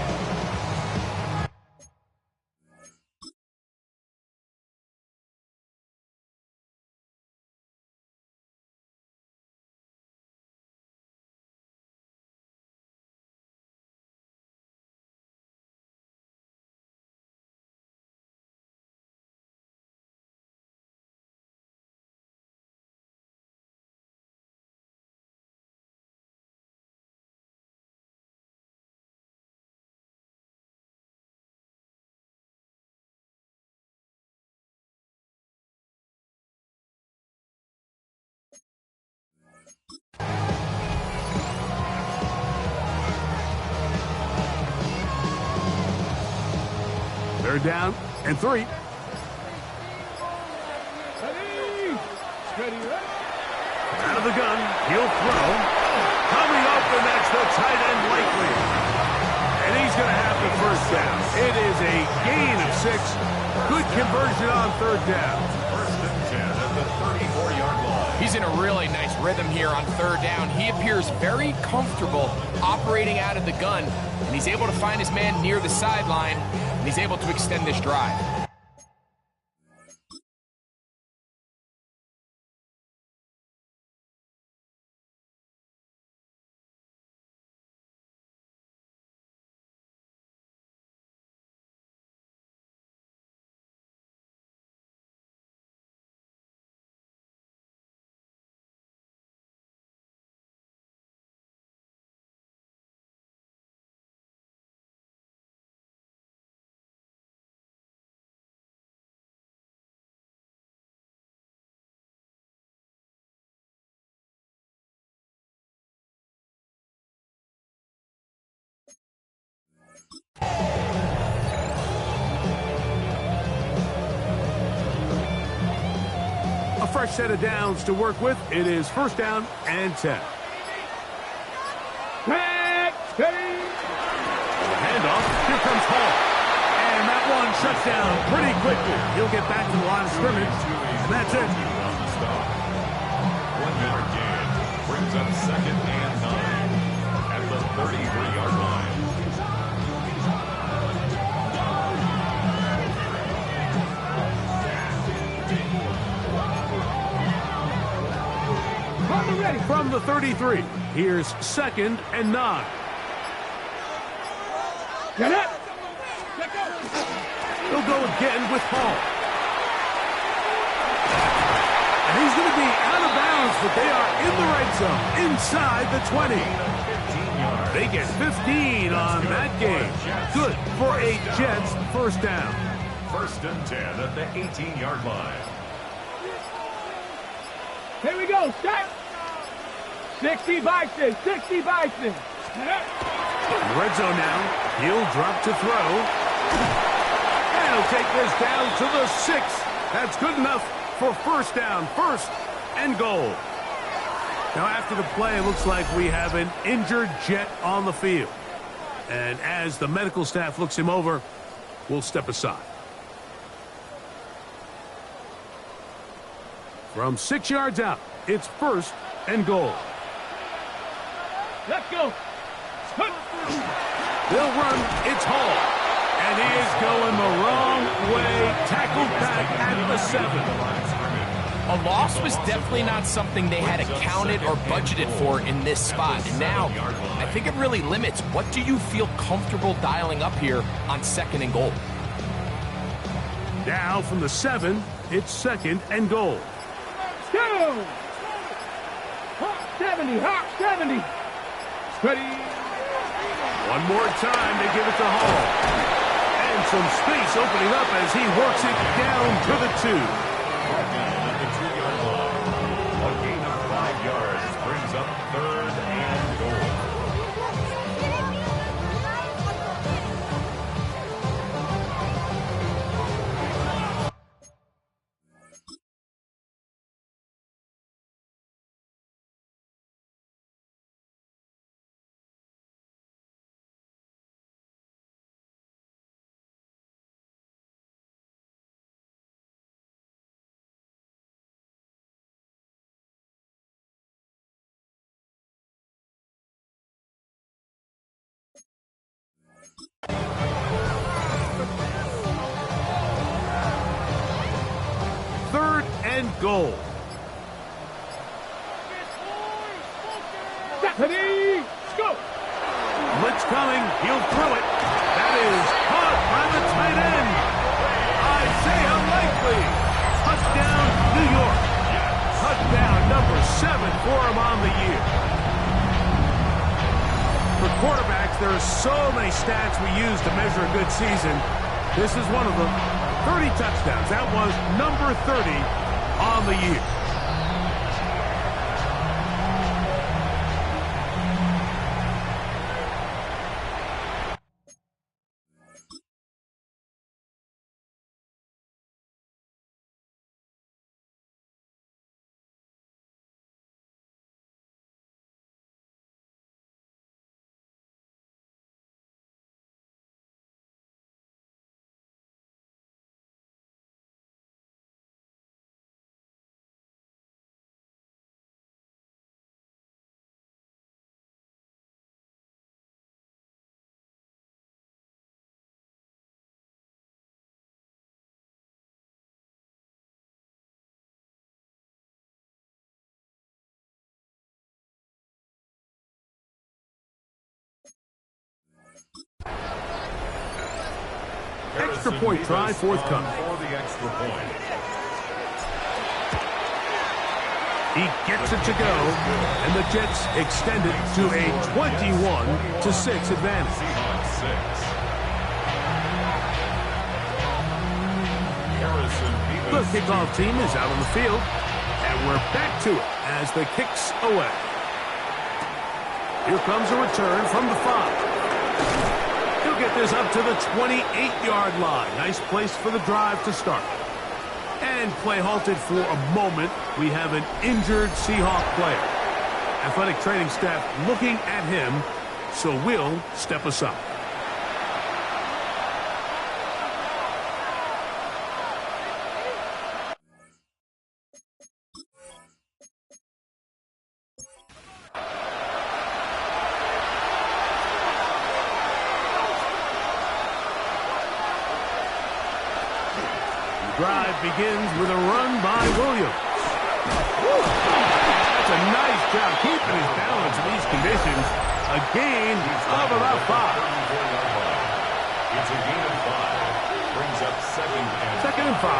[SPEAKER 12] Third down and 3. Out of the gun, he'll throw. Coming open, that's the tight end likely. And he's going to have the first down. It is a gain of 6. Good conversion on third down.
[SPEAKER 14] First and 10 at the 34-yard line.
[SPEAKER 13] He's in a really nice rhythm here on third down. He appears very comfortable operating out of the gun, and he's able to find his man near the sideline, and he's able to extend this drive.
[SPEAKER 12] A fresh set of downs to work with. It is first down and 10. Handoff. Here comes Hall. And that one shuts down pretty quickly. He'll get back to the line of scrimmage. And that's it.
[SPEAKER 14] 1-yard gain. Brings up second and 9 at the 33-yard line.
[SPEAKER 12] From the 33, here's second and 9.
[SPEAKER 16] Get it!
[SPEAKER 12] He'll go again with Hall. And he's going to be out of bounds, but they are in the red zone, inside the 20. They get 15 on that game. Good for a Jets first down.
[SPEAKER 14] First and 10 at the 18-yard line.
[SPEAKER 16] Here we go, start! 60 Bison, 60 Bison.
[SPEAKER 12] In the red zone now, he'll drop to throw. And he'll take this down to the 6. That's good enough for first down, first and goal. Now after the play, it looks like we have an injured Jet on the field. And as the medical staff looks him over, we'll step aside. From 6 yards out, it's first and goal.
[SPEAKER 16] Let's go.
[SPEAKER 12] They'll run. It's Hall. And he is going the wrong way. Tackled back at the 7.
[SPEAKER 13] A loss was definitely not something they had accounted or budgeted for in this spot. And now, I think it really limits what do you feel comfortable dialing up here on second and goal.
[SPEAKER 12] Now from the 7, it's second and goal.
[SPEAKER 16] Go! Hawk 70, Hawk 70. Ready.
[SPEAKER 12] One more time, they give it to Hall. And some space opening up as he works it down to the 2.
[SPEAKER 14] At the 2-yard line. A gain of 5 yards brings up third and goal.
[SPEAKER 12] goal.
[SPEAKER 16] Stephanie, go!
[SPEAKER 12] Blitz coming. He'll throw it. That is caught by the tight end. Isaiah Likely. Touchdown, New York. Touchdown number 7 for him on the year. For quarterbacks, there are so many stats we use to measure a good season. This is one of them. 30 touchdowns. That was number 30 on the year. Extra point try forthcoming.
[SPEAKER 14] For the extra point.
[SPEAKER 12] He gets it to go, and the Jets extend it to a 21-6 advantage.
[SPEAKER 14] Seahawks 6.
[SPEAKER 12] The kickoff team is out on the field, and we're back to it as the kicks away. Here comes a return from the 5. He'll get this up to the 28-yard line. Nice place for the drive to start. And play halted for a moment. We have an injured Seahawk player. Athletic training staff looking at him, so we'll step aside. Drive begins with a run by Williams. That's a nice job keeping his balance in these conditions. A gain of about 5.
[SPEAKER 14] It's a gain of 5. Brings up
[SPEAKER 12] second and 5.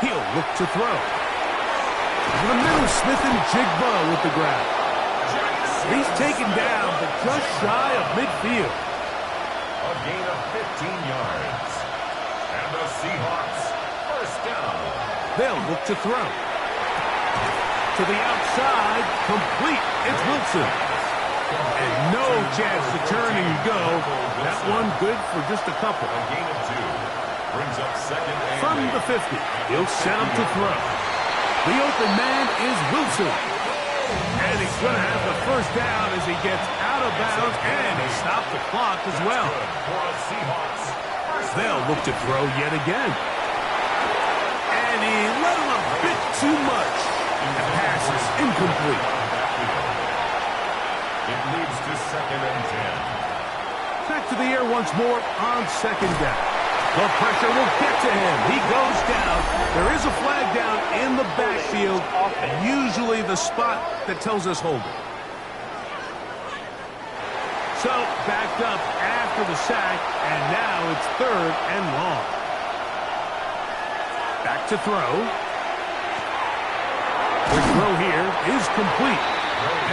[SPEAKER 12] He'll look to throw. Over the middle, Smith and Jigba with the grab. He's taken down, but just shy of midfield.
[SPEAKER 14] A gain of 15 yards. And the Seahawks first down.
[SPEAKER 12] They'll look to throw. To the outside, complete. It's Wilson. And no chance to turn and go. That one good for just a couple.
[SPEAKER 14] A gain of 2. Brings up second and
[SPEAKER 12] From the 50, he'll set up to throw. The open man is Wilson. And he's going to have the first down as he gets out of bounds, and he stopped the clock as well. They'll look to throw yet again. And he let him a bit too much. The pass is incomplete.
[SPEAKER 14] It leads to second and 10.
[SPEAKER 12] Back to the air once more on second down. The pressure will get to him. He goes down. There is a flag down in the backfield, usually the spot that tells us hold it. So, backed up after the sack, and now it's third and long. Back to throw. The throw here is complete.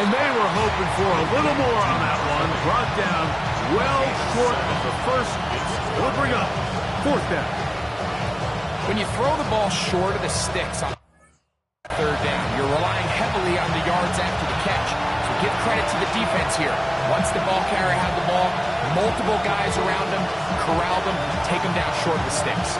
[SPEAKER 12] And they were hoping for a little more on that one. Brought down well short of the first. We'll bring up fourth down.
[SPEAKER 13] When you throw the ball short of the sticks on third down, you're relying heavily on the yards after the catch. So give credit to the defense here. Once the ball carrier had the ball, multiple guys around him, corral them, take them down short of the sticks.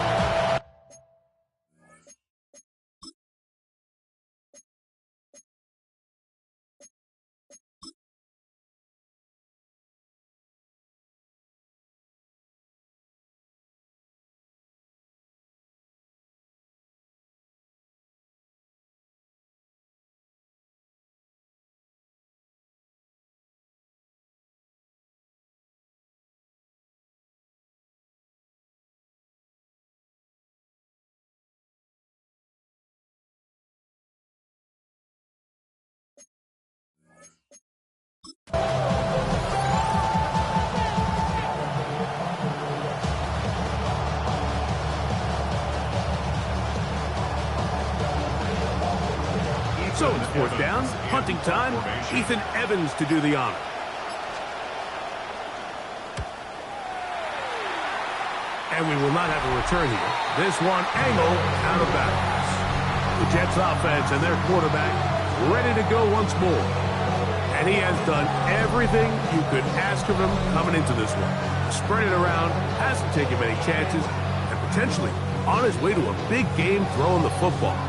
[SPEAKER 12] So it's fourth down, punting time. Ethan Evans to do the honor. And we will not have a return here. This one angled out of bounds. The Jets offense and their quarterback ready to go once more. And he has done everything you could ask of him coming into this one. Spread it around, hasn't taken many chances, and potentially on his way to a big game throwing the football.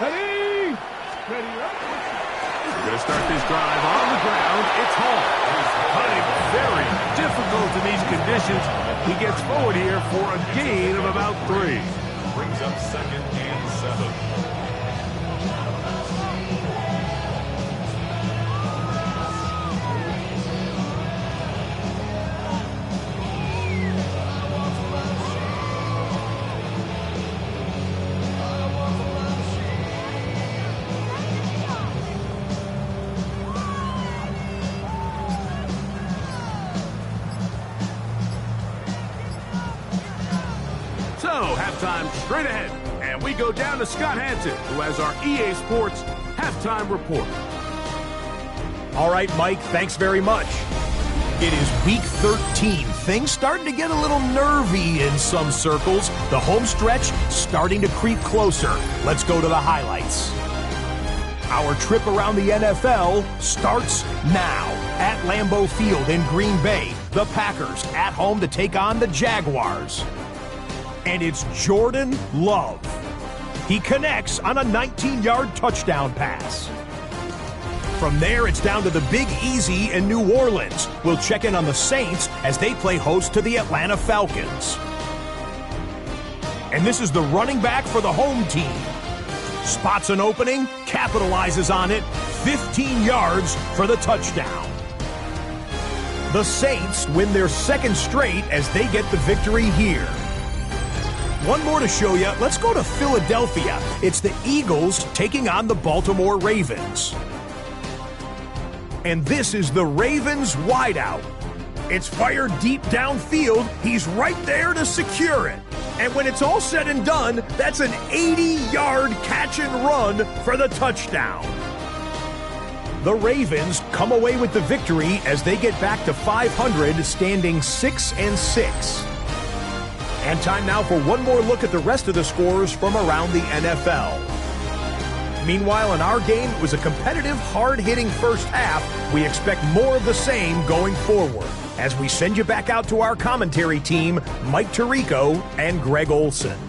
[SPEAKER 12] Ready? Ready up. We're going to start this drive on the ground. It's home. Hunting very difficult in these conditions. He gets forward here for a gain of about 3.
[SPEAKER 14] Brings up 2nd and 7.
[SPEAKER 12] So, halftime straight ahead. And we go down to Scott Hanson, who has our EA Sports halftime report.
[SPEAKER 17] All right, Mike, thanks very much. It is week 13. Things starting to get a little nervy in some circles. The home stretch starting to creep closer. Let's go to the highlights. Our trip around the NFL starts now. At Lambeau Field in Green Bay, the Packers at home to take on the Jaguars. And it's Jordan Love. He connects on a 19-yard touchdown pass. From there, it's down to the Big Easy in New Orleans. We'll check in on the Saints as they play host to the Atlanta Falcons. And this is the running back for the home team. Spots an opening, capitalizes on it, 15 yards for the touchdown. The Saints win their second straight as they get the victory here. One more to show you. Let's go to Philadelphia. It's the Eagles taking on the Baltimore Ravens. And this is the Ravens wideout. It's fired deep downfield. He's right there to secure it. And when it's all said and done, that's an 80-yard catch and run for the touchdown. The Ravens come away with the victory as they get back to 500, standing 6-6. And time now for one more look at the rest of the scores from around the NFL. Meanwhile, in our game, it was a competitive, hard-hitting first half. We expect more of the same going forward. As we send you back out to our commentary team, Mike Tirico and Greg Olson.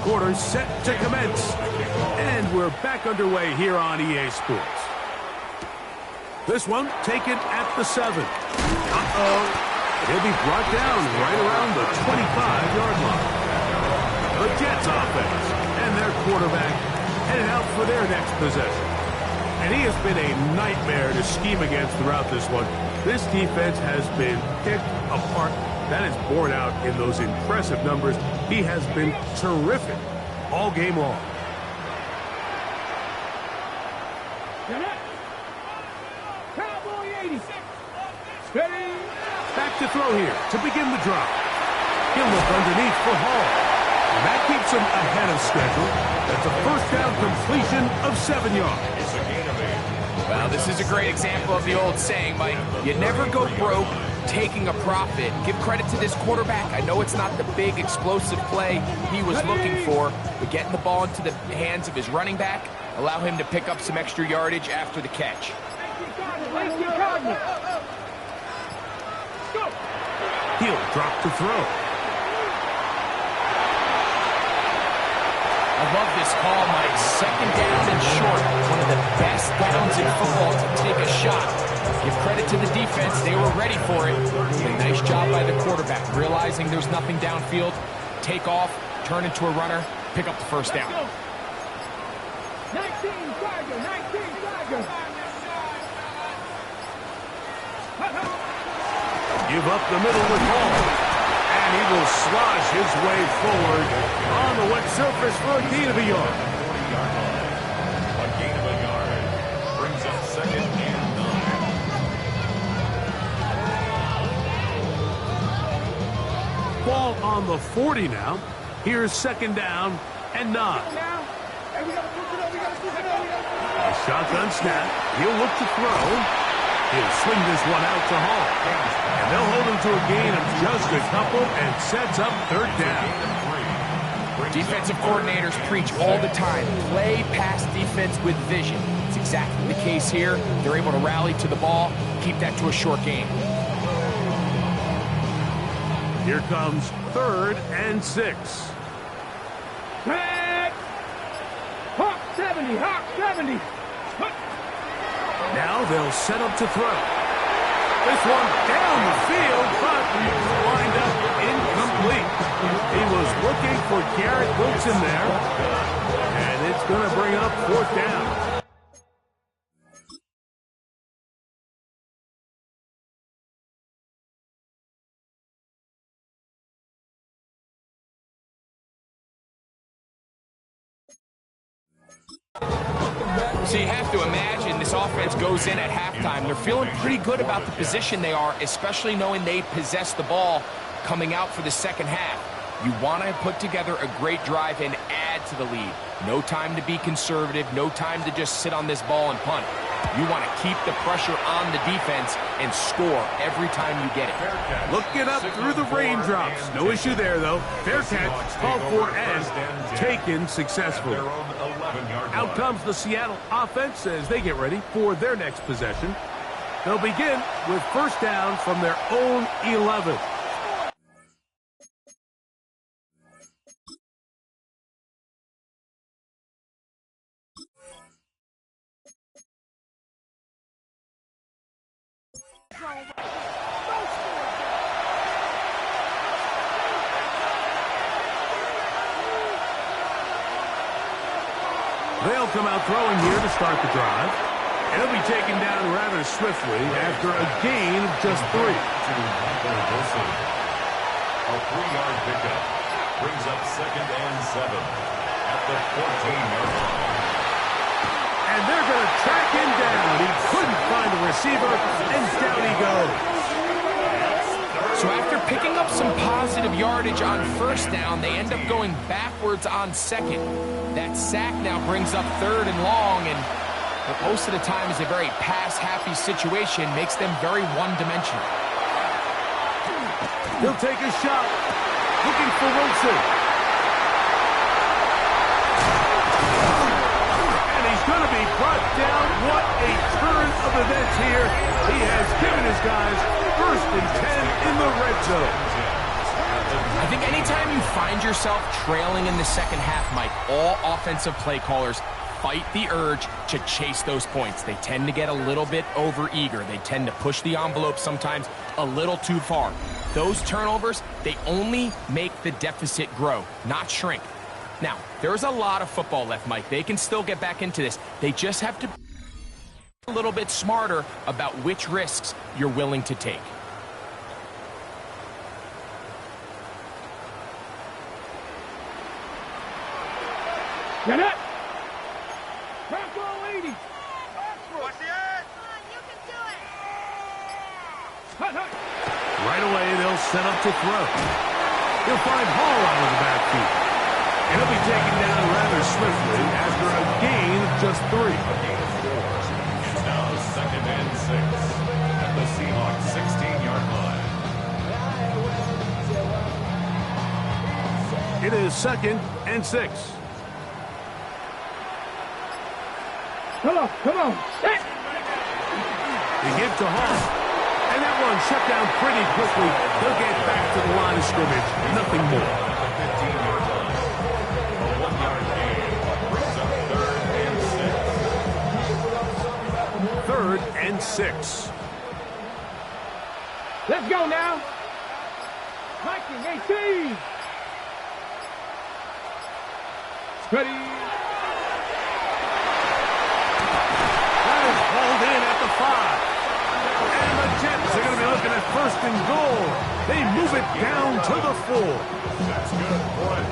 [SPEAKER 12] quarter set to commence. And we're back underway here on EA Sports. This one taken at the 7. Uh-oh. He'll be brought down right around the 25-yard line. The Jets offense and their quarterback headed out for their next possession. And he has been a nightmare to scheme against throughout this one. This defense has been picked apart. That is borne out in those impressive numbers. He has been terrific all game long.
[SPEAKER 16] Cowboy 80. Steady.
[SPEAKER 12] Back to throw here to begin the drive. He'll look underneath for Hall. And that keeps him ahead of schedule. That's a first down completion of 7 yards.
[SPEAKER 13] Well, this is a great example of the old saying, Mike. You never go broke taking a profit. Give credit to this quarterback. I know it's not the big explosive play he was looking for, but getting the ball into the hands of his running back, allow him to pick up some extra yardage after the catch.
[SPEAKER 12] He'll drop to throw.
[SPEAKER 13] I love this call, Mike. Second down and short. One of the best downs in football to take a shot. Give credit to the defense. They were ready for it. A nice job by the quarterback. Realizing there's nothing downfield. Take off, turn into a runner, pick up the first down.
[SPEAKER 16] 19 Tiger.
[SPEAKER 12] Give up the middle with Hall. And he will slosh his way forward on the wet surface for a gain of a yard.
[SPEAKER 14] A gain of a yard brings up second and 9.
[SPEAKER 12] Ball on the 40 now. Here's second down and 9. A shotgun snap. He'll look to throw. He'll swing this one out to Hall. And they'll hold him to a gain of just a couple and sets up third down.
[SPEAKER 13] Defensive coordinators preach all the time. Play pass defense with vision. It's exactly the case here. They're able to rally to the ball, keep that to a short game.
[SPEAKER 12] Here comes 3rd and 6.
[SPEAKER 16] Back. Hawk 70.
[SPEAKER 12] Now they'll set up to throw. This one down the field, but lined up incomplete. He was looking for Garrett Wilson there, and it's going to bring up 4th down.
[SPEAKER 13] So you have to imagine this offense goes in at halftime. They're feeling pretty good about the position they are, especially knowing they possess the ball coming out for the second half. You want to put together a great drive and add to the lead. No time to be conservative, no time to just sit on this ball and punt. You want to keep the pressure on the defense and score every time you get it.
[SPEAKER 12] Looking up through the raindrops. No issue there, though. Fair catch, called for and taken successfully. Out comes the Seattle offense as they get ready for their next possession. They'll begin with first down from their own 11. They'll come out throwing here to start the drive. And he'll be taken down rather swiftly after a gain of just 3.
[SPEAKER 14] A 3-yard pickup brings up second and 7 at the 14-yard line.
[SPEAKER 12] And they're going to track him down. He couldn't find a receiver, and down he goes.
[SPEAKER 13] So after picking up some positive yardage on first down, they end up going backwards on second. That sack now brings up 3rd and long, and most of the time is a very pass-happy situation, makes them very one-dimensional.
[SPEAKER 12] He'll take a shot, looking for Wilson. And he's going to be brought down. What a turn of events here. He has given his guys 1st and 10 in the red zone.
[SPEAKER 13] I I think anytime you find yourself trailing in the second half, Mike, all offensive play callers fight the urge to chase those points. They tend to get a little bit overeager. They tend to push the envelope sometimes a little too far. Those turnovers, they only make the deficit grow, not shrink. Now, there's a lot of football left, Mike. They can still get back into this. They just have to be a little bit smarter about which risks you're willing to take.
[SPEAKER 16] Get it! Back row 80!
[SPEAKER 8] Watch the edge! Come on, you can do it!
[SPEAKER 16] Hut, hut.
[SPEAKER 12] Right away, they'll set up to throw. He'll find Hall out of the backfield. And he'll be taken down rather swiftly after a gain of just 3.
[SPEAKER 14] A gain of 4. It's now 2nd and 6 at the Seahawks 16-yard line.
[SPEAKER 12] It is 2nd and 6.
[SPEAKER 16] Come on. Set.
[SPEAKER 12] They give to Hall. And that one shut down pretty quickly. They'll get back to the line of scrimmage. Nothing more.
[SPEAKER 14] At the 15-yard line. A 1-yard gain brings up 3rd and 6.
[SPEAKER 12] 3rd and 6.
[SPEAKER 16] Let's go now. Hiking 18. Ready.
[SPEAKER 12] That is hauled in at the 5. And the Jets are going to be looking at 1st and goal. They move it down to the 4.
[SPEAKER 14] That's good.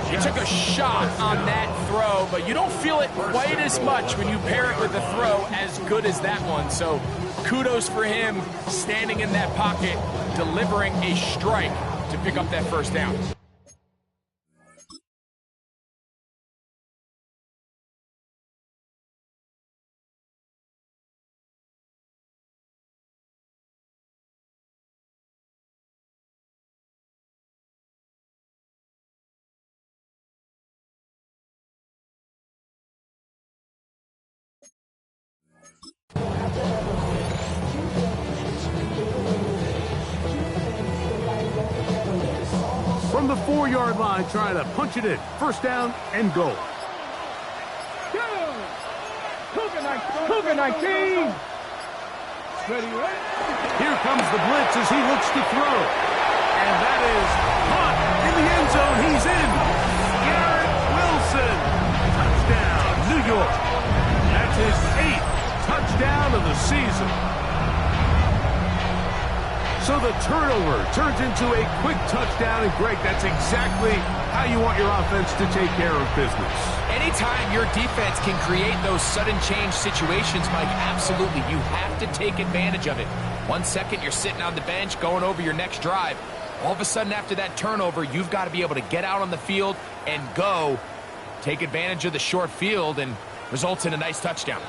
[SPEAKER 13] He took a shot on that throw, but you don't feel it quite as much when you pair it with a throw as good as that one. So kudos for him standing in that pocket, delivering a strike to pick up that 1st down.
[SPEAKER 12] From the 4-yard line, trying to punch it in. 1st down and goal.
[SPEAKER 16] Cougar 19. Ready.
[SPEAKER 12] Here comes the blitz as he looks to throw. And that is caught in the end zone. He's in. Garrett Wilson. Touchdown, New York. That's his 8th touchdown of the season. So the turnover turns into a quick touchdown. And Greg, that's exactly how you want your offense to take care of business.
[SPEAKER 13] Anytime your defense can create those sudden change situations, Mike, absolutely, you have to take advantage of it. 1 second, you're sitting on the bench, going over your next drive. All of a sudden, after that turnover, you've got to be able to get out on the field and go, take advantage of the short field, and results in a nice touchdown.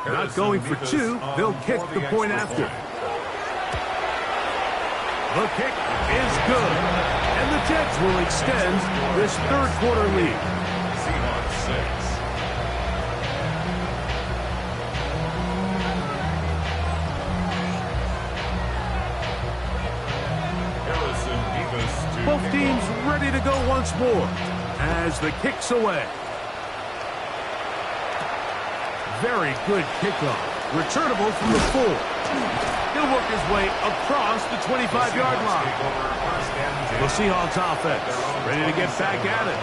[SPEAKER 12] Not going for 2. They'll kick the point after. The kick is good. And the Jets will extend this 3rd quarter lead.
[SPEAKER 14] Seahawks 6.
[SPEAKER 12] Both teams ready to go once more as the kick's away. Very good kickoff. Returnable from the 4. He'll work his way across the 25-yard line. The Seahawks offense ready to get back at it.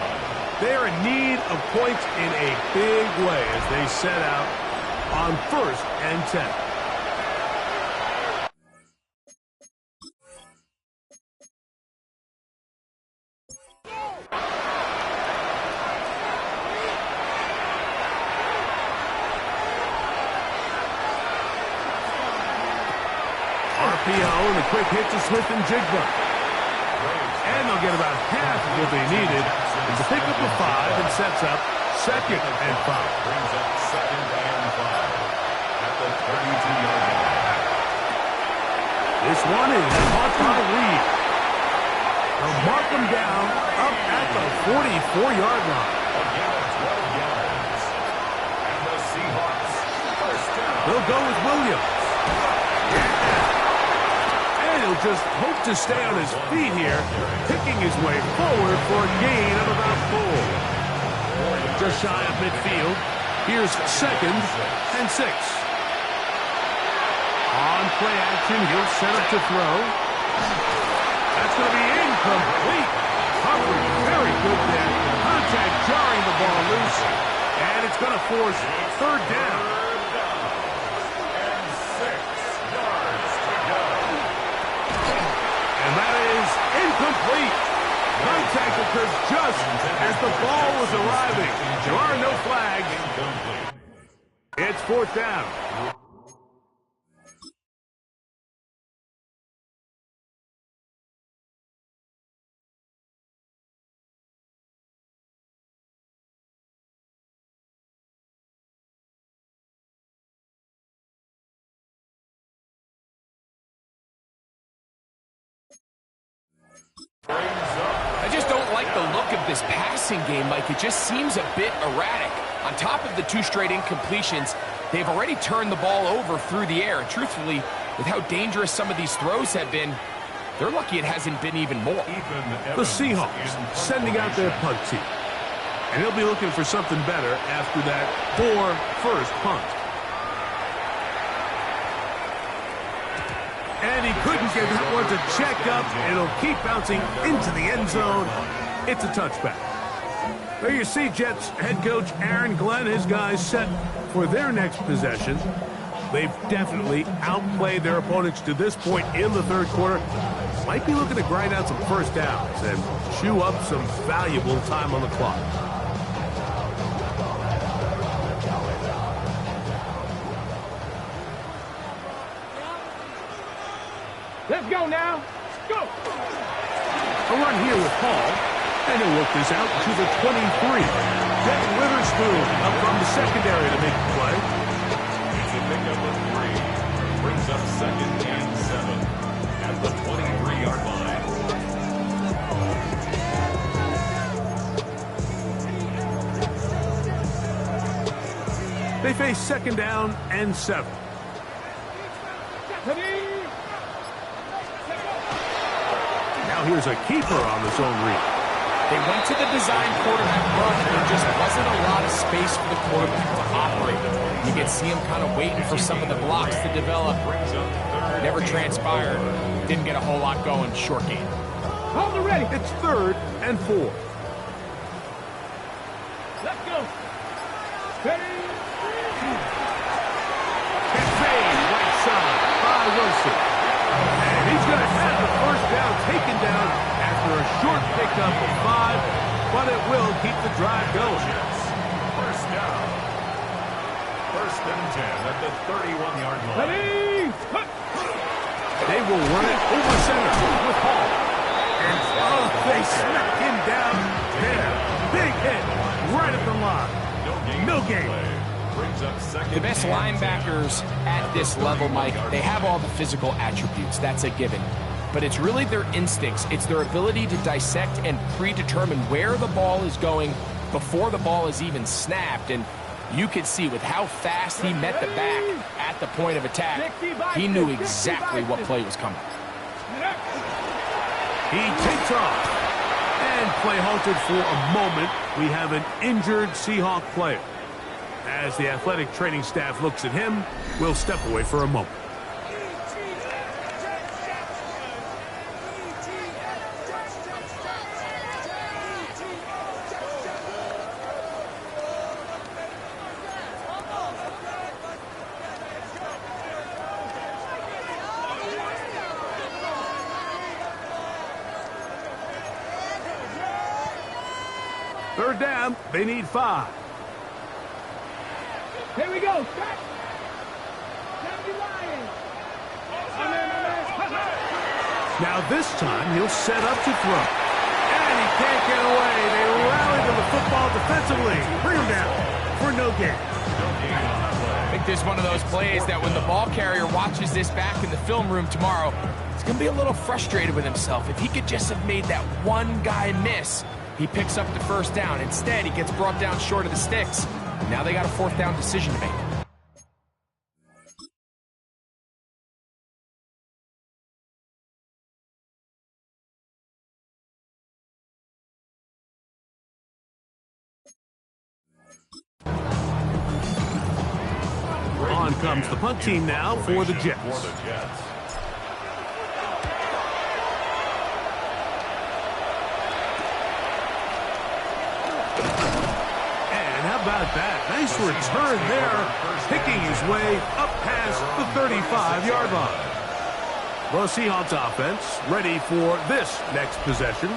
[SPEAKER 12] They are in need of points in a big way as they set out on 1st and 10. RPO and a quick hit to Smith and Jigba. And they'll get about half of what they needed to pick up a 5 and sets up 2nd and 5.
[SPEAKER 14] Brings up 2nd and 5 at the 32-yard line.
[SPEAKER 12] This one is caught by Reed. They'll mark them down up at the 44-yard line.
[SPEAKER 14] Again at 12 yards. And the Seahawks first down.
[SPEAKER 12] They'll go with Williams. And he'll just hope to stay on his feet here, picking his way forward for a gain of about 4. Just shy of midfield. Here's 2nd and 6. On play action, he'll set up to throw. That's going to be incomplete. Coverage very good there. Contact jarring the ball loose. And it's going to force 3rd down.
[SPEAKER 14] And 6 yards to go.
[SPEAKER 12] And that is incomplete. Contact occurs just as the ball was arriving. There are no flags. It's 4th down.
[SPEAKER 13] I just don't like the look of this passing game, Mike. It just seems a bit erratic. On top of the 2 straight incompletions, they've already turned the ball over through the air. And truthfully, with how dangerous some of these throws have been, they're lucky it hasn't been even more.
[SPEAKER 12] The Seahawks sending out their punt team. And he'll be looking for something better after that 4-first punt. And he couldn't get that one to check up. It'll keep bouncing into the end zone. It's a touchback. There you see Jets head coach Aaron Glenn, his guys set for their next possession. They've definitely outplayed their opponents to this point in the 3rd quarter. Might be looking to grind out some first downs and chew up some valuable time on the clock.
[SPEAKER 16] Let's go now. Go.
[SPEAKER 12] A run here with Hall, and he'll work this out to the 23. Get Witherspoon up from the secondary to make the play.
[SPEAKER 14] It's a pickup of 3. Brings up 2nd and 7 at the 23-yard line.
[SPEAKER 12] They face 2nd down and 7. Now here's a keeper on the zone read.
[SPEAKER 13] They went to the design quarterback run, and there just wasn't a lot of space for the quarterback to operate. You could see him kind of waiting for some of the blocks to develop. Never transpired. Didn't get a whole lot going. Short game.
[SPEAKER 16] Hold it ready.
[SPEAKER 12] It's 3rd and 4.
[SPEAKER 16] Let's go. Ready.
[SPEAKER 12] Right side by Wilson. And he's going to have the 1st down taken down after a short pickup of 5, but it will keep the drive going.
[SPEAKER 14] First down. 1st and 10 at the 31-yard line.
[SPEAKER 16] Ready.
[SPEAKER 12] They will run it over center with Hall. And they smack him down there. Big hit right at the line. No game.
[SPEAKER 14] Brings up 2nd.
[SPEAKER 13] The best linebackers at this level, Mike, they have all the physical attributes. That's a given. But it's really their instincts. It's their ability to dissect and predetermine where the ball is going before the ball is even snapped. And you could see with how fast he met the back at the point of attack, he knew exactly what play was coming.
[SPEAKER 12] He takes off. And play halted for a moment. We have an injured Seahawk player. As the athletic training staff looks at him, we'll step away for a moment. Third down, they need 5.
[SPEAKER 16] Here we go. Start. Lions.
[SPEAKER 12] Now this time he'll set up to throw. And he can't get away. They rally to the football defensively. Bring him down for no gain.
[SPEAKER 13] I think this is one of those plays that when the ball carrier watches this back in the film room tomorrow, he's going to be a little frustrated with himself. If he could just have made that one guy miss, he picks up the first down. Instead, he gets brought down short of the sticks. Now they got a fourth down decision to make.
[SPEAKER 12] On comes the punt team now for the Jets. And how about that? Nice return there, picking his way up past the 35-yard line. The Seahawks offense ready for this next possession.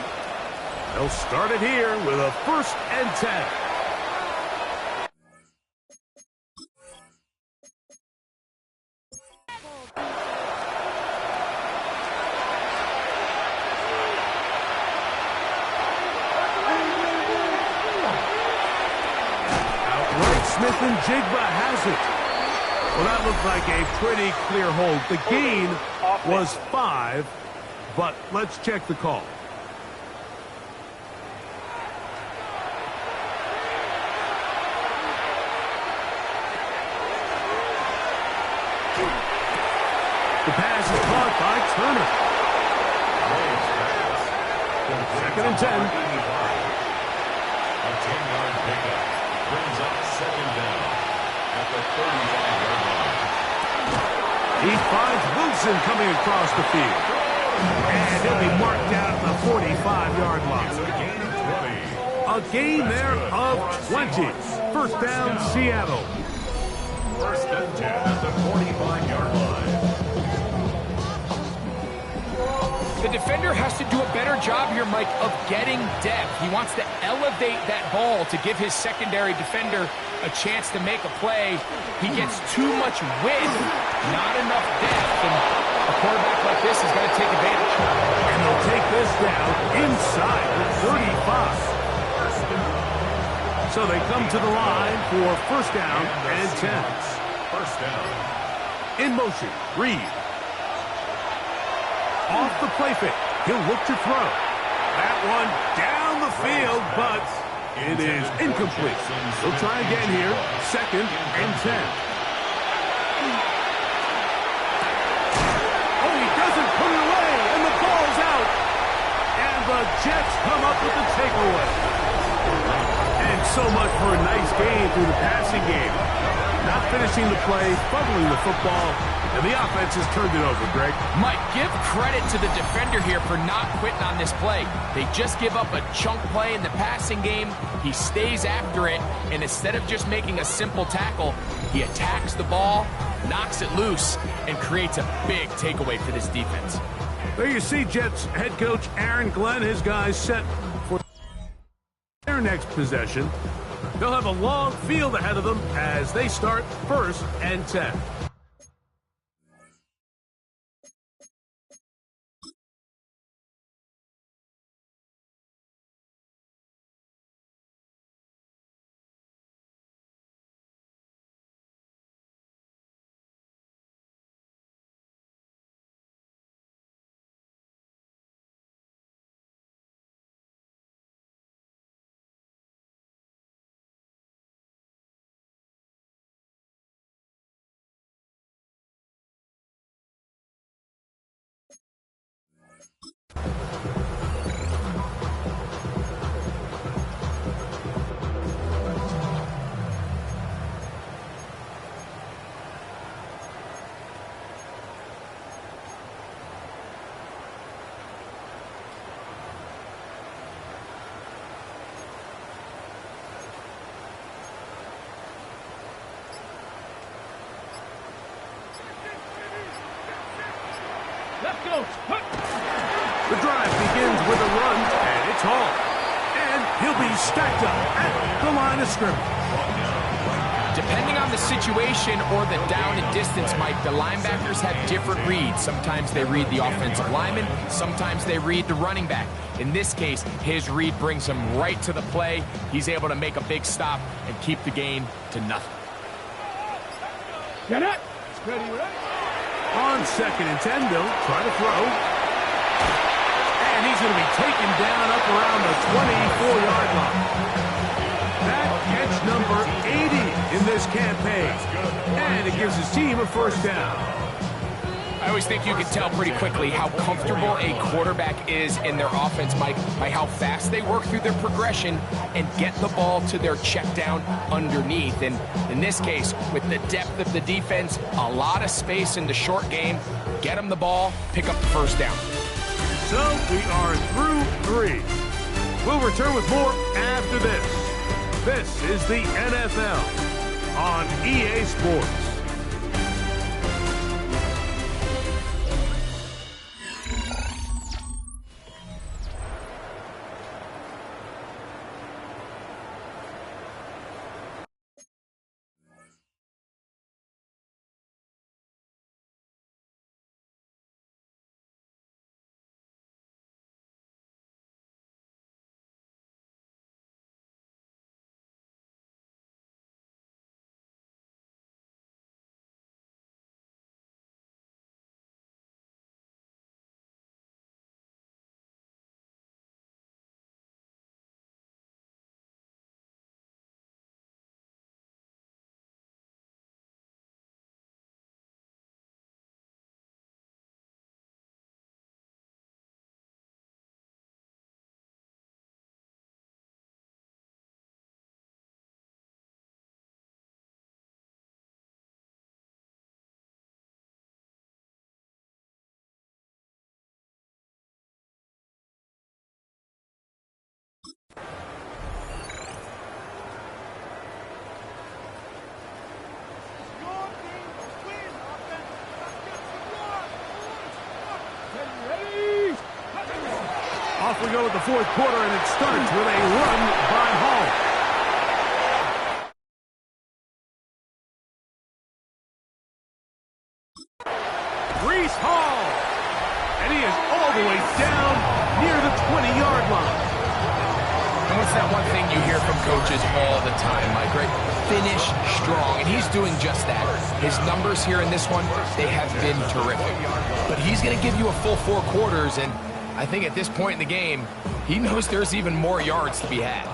[SPEAKER 12] They'll start it here with a 1st and 10. Smith and Jigba has it. Well, that looked like a pretty clear hold. The gain was 5, but let's check the call. The pass is caught by Turner. 2nd and 10.
[SPEAKER 14] A 10-yard pickup brings up 2nd down at the 35-yard line.
[SPEAKER 12] He finds Wilson coming across the field. And he'll be marked out at the 45-yard line. A gain there of 20. 1st down, Seattle.
[SPEAKER 14] 1st and 10 at the 45-yard line.
[SPEAKER 13] The defender has to do a better job here, Mike, of getting depth. He wants to elevate that ball to give his secondary defender a chance to make a play. He gets too much width, not enough depth, and a quarterback like this is going to take advantage.
[SPEAKER 12] And they'll take this down inside the 35. So they come to the line for 1st down and 10.
[SPEAKER 14] 1st down.
[SPEAKER 12] In motion, Reed. Off the play fake. He'll look to throw. That one down the field, but it is incomplete. He'll try again here. 2nd and 10. Oh, he doesn't put it away, and the ball's out. And the Jets come up with the takeaway. And so much for a nice game through the passing game. Not finishing the play, fumbling the football, and the offense has turned it over, Greg.
[SPEAKER 13] Mike, give credit to the defender here for not quitting on this play. They just give up a chunk play in the passing game. He stays after it, and instead of just making a simple tackle, he attacks the ball, knocks it loose, and creates a big takeaway for this defense.
[SPEAKER 12] There you see Jets head coach Aaron Glenn, his guys set for their next possession. They'll have a long field ahead of them as they start 1st and 10. The drive begins with a run, and it's Hall. And he'll be stacked up at the line of scrimmage.
[SPEAKER 13] Depending on the situation or the down and distance, Mike, the linebackers have different reads. Sometimes they read the offensive lineman, sometimes they read the running back. In this case, his read brings him right to the play. He's able to make a big stop and keep the gain to nothing.
[SPEAKER 16] Get it!
[SPEAKER 12] On 2nd and 10, they'll try to throw. And he's going to be taken down up around the 24-yard line. That catch number 80 in this campaign. And it gives his team a first down.
[SPEAKER 13] I always think you can tell pretty quickly how comfortable a quarterback is in their offense, Mike, by how fast they work through their progression and get the ball to their check down underneath. And in this case, with the depth of the defense, a lot of space in the short game, get them the ball, pick up the first down.
[SPEAKER 12] So we are through 3. We'll return with more after this. This is the NFL on EA Sports. Off we go with the 4th quarter, and it starts with a run by Hall. Breece Hall! And he is all the way down near the 20-yard line.
[SPEAKER 13] And what's that one thing you hear from coaches all the time, Mike, right? Finish strong, and he's doing just that. His numbers here in this one, they have been terrific. But he's going to give you a full 4 quarters, and I think at this point in the game, he knows there's even more yards to be had.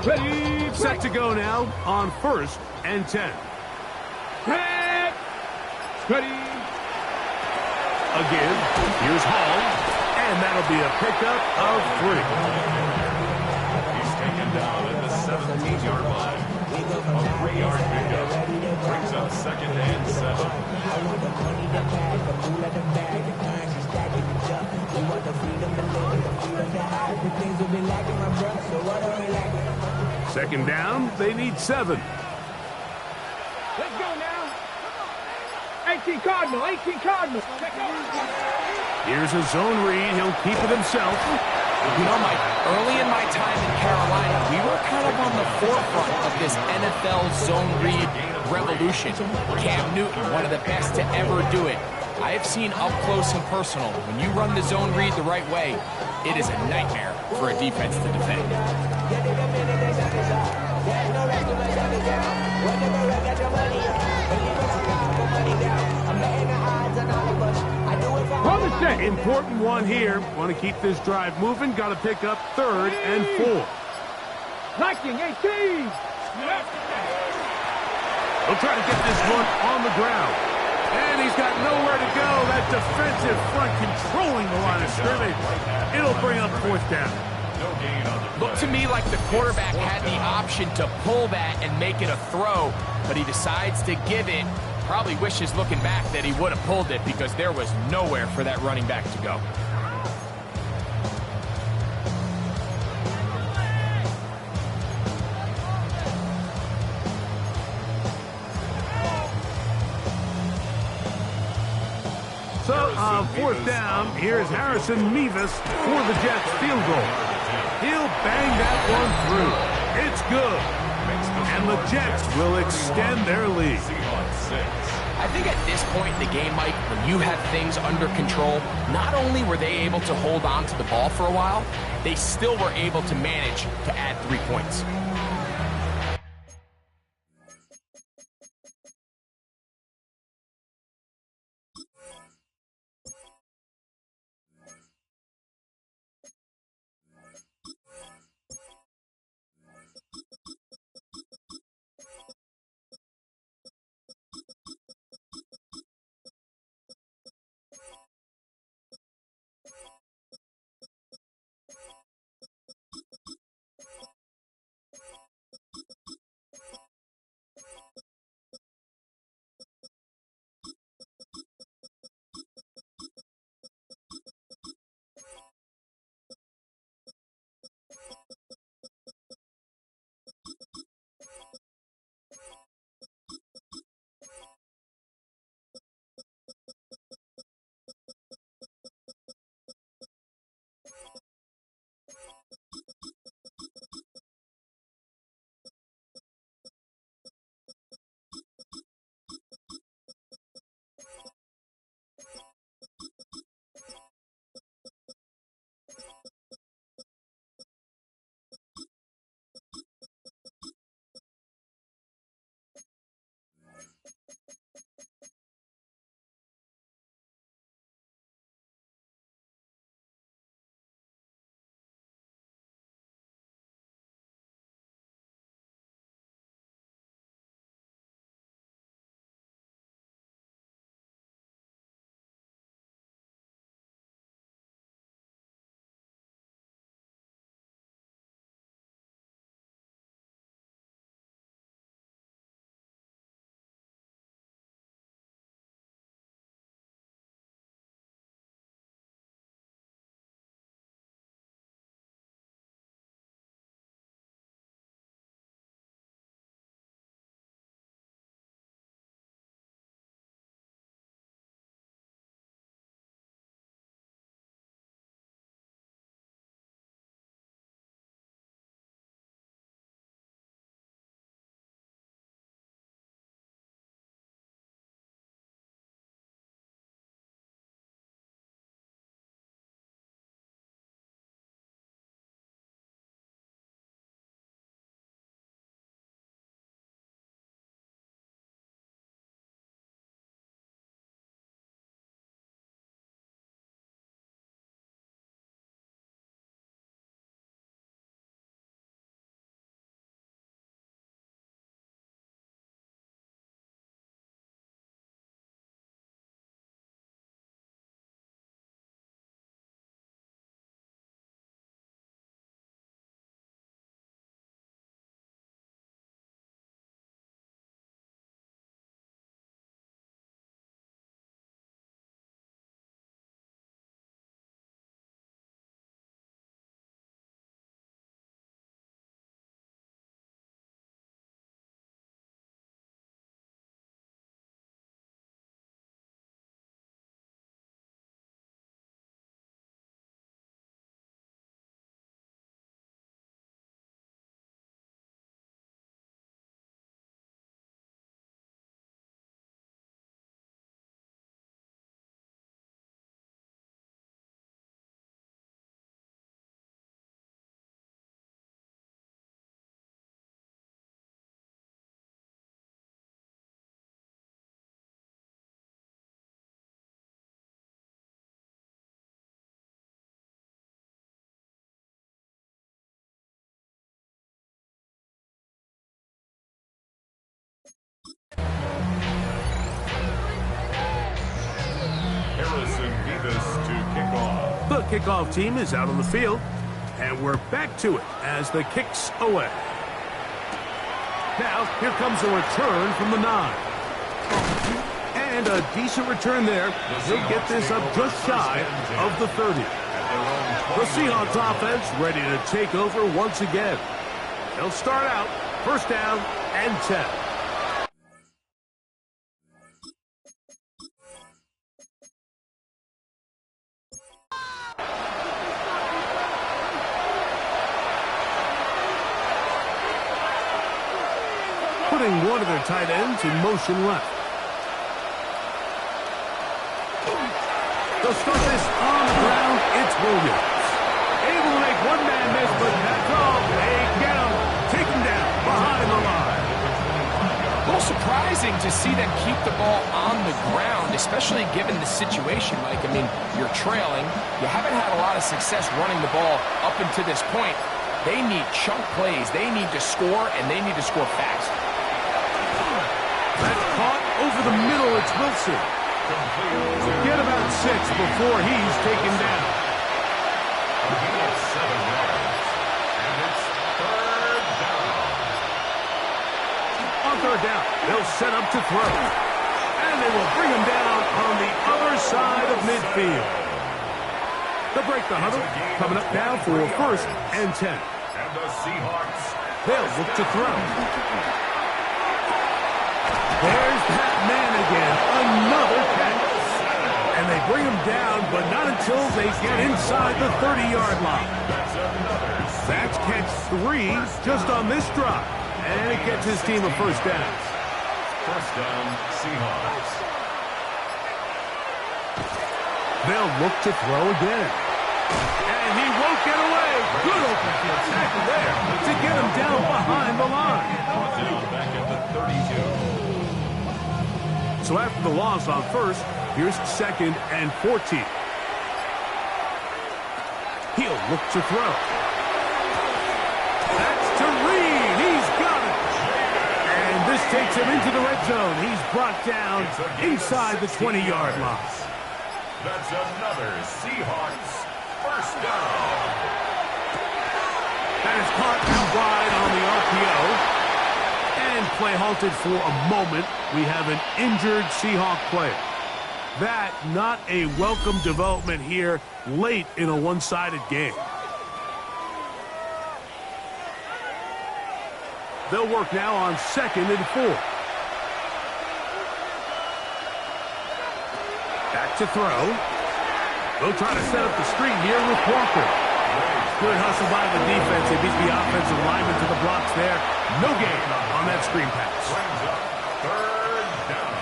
[SPEAKER 12] Ready, set to go now on 1st and 10. Ready. Again, here's Hall, and that'll be a pickup of 3.
[SPEAKER 14] He's taken down at the 17-yard line. A 3-yard pickup brings up 2nd and 7.
[SPEAKER 12] Second down, they need 7.
[SPEAKER 16] Let's go now. 18 Cardinal, 18 Cardinal.
[SPEAKER 12] Here's a zone read. He'll keep it himself.
[SPEAKER 13] You know, Mike, early in my time in Carolina, we were kind of on the forefront of this NFL zone read revolution. Cam Newton, one of the best to ever do it. I have seen up close and personal, when you run the zone read the right way, it is a nightmare for a defense to defend.
[SPEAKER 8] Money down.
[SPEAKER 16] Run the set.
[SPEAKER 12] Important one here. Want to keep this drive moving. Got to pick up 3rd and 4.
[SPEAKER 16] Knocking 18.
[SPEAKER 12] He'll try to get this one on the ground. And he's got nowhere to go. That defensive front controlling the line of scrimmage. It'll bring up 4th down.
[SPEAKER 13] Looked to me like the quarterback had the option to pull that and make it a throw, but he decides to give it. Probably wishes looking back that he would have pulled it because there was nowhere for that running back to go.
[SPEAKER 12] So on 4th down, here's Harrison Mevis for the Jets field goal. He'll bang that one through. It's good. And the Jets will extend their lead.
[SPEAKER 13] I think at this point in the game, Mike, when you have things under control, not only were they able to hold on to the ball for a while, they still were able to manage to add 3 points.
[SPEAKER 12] kickoff team is out on the field, and we're back to it as the kick's away. Now, here comes a return from the 9. And a decent return there. He'll get this up just shy of the 30. The Seahawks offense ready to take over once again. They'll start out first down and 10. Putting one of their tight ends in motion left. They'll start this on the ground. It's Williams. Able to make one man miss, but that's all. They get him. Take him down behind the line.
[SPEAKER 13] A little surprising to see them keep the ball on the ground, especially given the situation, Mike. I mean, you're trailing. You haven't had a lot of success running the ball up until this point. They need chunk plays. They need to score, and they need to score fast.
[SPEAKER 12] That's caught over the middle. It's Wilson. Get about 6 before he's taken down.
[SPEAKER 14] He gets 7 yards. And it's third down.
[SPEAKER 12] On third down, they'll set up to throw. And they will bring him down on the other side of midfield. They'll break the huddle. Coming up now for first and 10.
[SPEAKER 14] And the Seahawks.
[SPEAKER 12] They'll look to throw. There's that man again. Another catch. And they bring him down, but not until they get inside the 30-yard line. That's catch 3 just on this drive. And it gets his team a first down.
[SPEAKER 14] First down, Seahawks.
[SPEAKER 12] They'll look to throw again. And he won't get away. Good open field tackle there to get him down behind the line.
[SPEAKER 14] Down back at the 32.
[SPEAKER 12] So after the loss on first, here's second and 14. He'll look to throw. That's to Reed. He's got it. And this takes him into the red zone. He's brought down inside the 20-yard line.
[SPEAKER 14] That's another Seahawks first down.
[SPEAKER 12] That is caught out wide on the RPO. And play halted for a moment. We have an injured Seahawk player. That not a welcome development here late in a one-sided game. They'll work now on second and 4. Back to throw. They'll try to set up the screen here with Walker. Good hustle by the defense. They beat the offensive lineman to the blocks there. No gain on that screen pass.
[SPEAKER 14] Third down.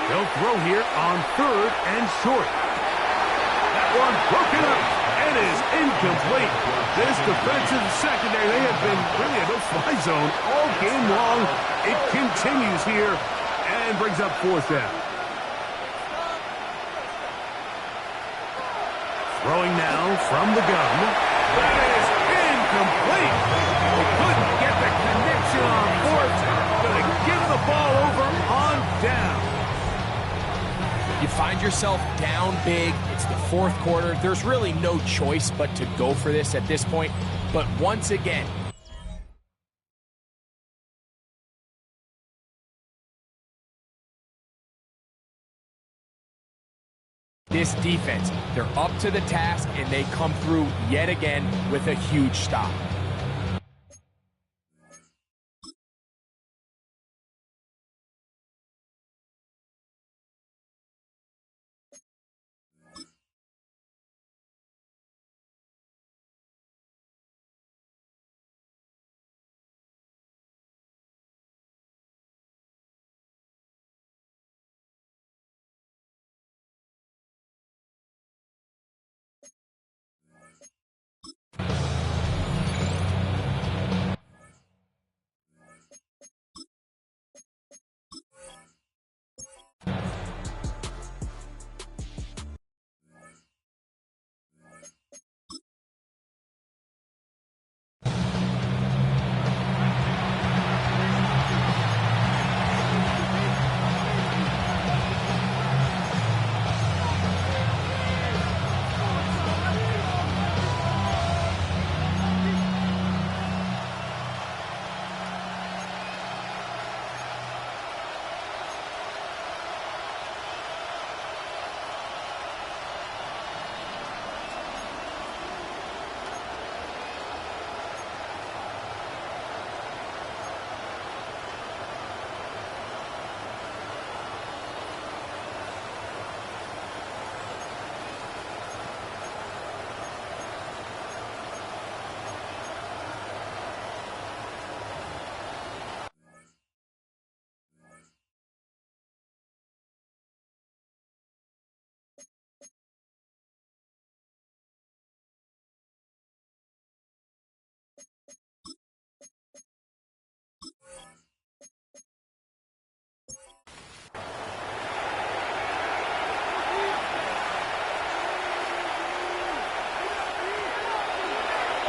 [SPEAKER 12] They'll throw here on third and short. That one broken up and is incomplete. This defensive secondary, they have been really a no-fly zone all game long. It continues here and brings up fourth down. Throwing now from the gun. That is incomplete. They couldn't get the connection on fourth. Going to give the ball over on down.
[SPEAKER 13] You find yourself down big. It's the fourth quarter. There's really no choice but to go for this at this point. But once again, this defense, they're up to the task, and they come through yet again with a huge stop.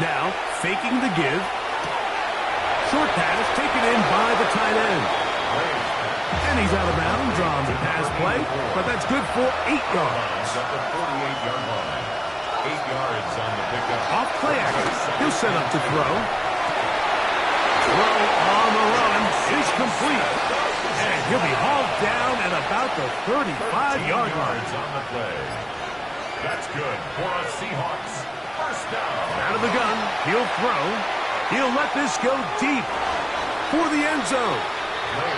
[SPEAKER 12] Now, faking the give. Short pass taken in by the tight end. And he's out of bounds on the pass play, but that's good for 8 yards.
[SPEAKER 14] At the 48-yard line. 8 yards on the pickup.
[SPEAKER 12] Off play action. He'll set up to throw. Throw on the run is complete. And he'll be hauled down at about the 35-yard line.
[SPEAKER 14] On the play. That's good for a Seahawks first down.
[SPEAKER 12] Out of the gun, he'll throw. He'll let this go deep for the end zone.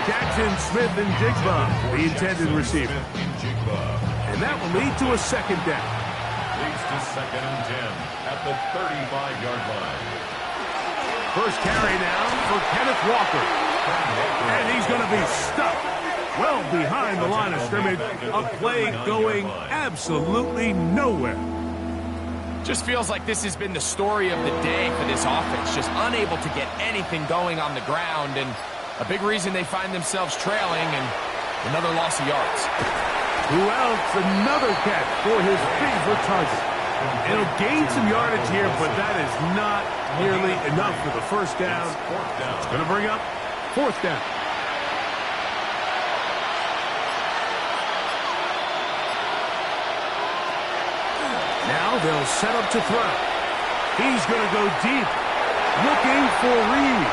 [SPEAKER 12] Jackson, Smith, and Jigba, the intended receiver. And that will lead to a second down.
[SPEAKER 14] Leads to 2nd and 10 at the 35-yard line.
[SPEAKER 12] First carry now for Kenneth Walker. And he's going to be stuck well behind the line of scrimmage. A play going absolutely nowhere.
[SPEAKER 13] Just feels like this has been the story of the day for this offense. Just unable to get anything going on the ground. And a big reason they find themselves trailing and another loss of yards.
[SPEAKER 12] Who else? Another catch for his favorite target. It'll gain some yardage here, but that is not nearly enough for the first down. It's going to bring up 4th down. Now they'll set up to throw. He's going to go deep, looking for Reed.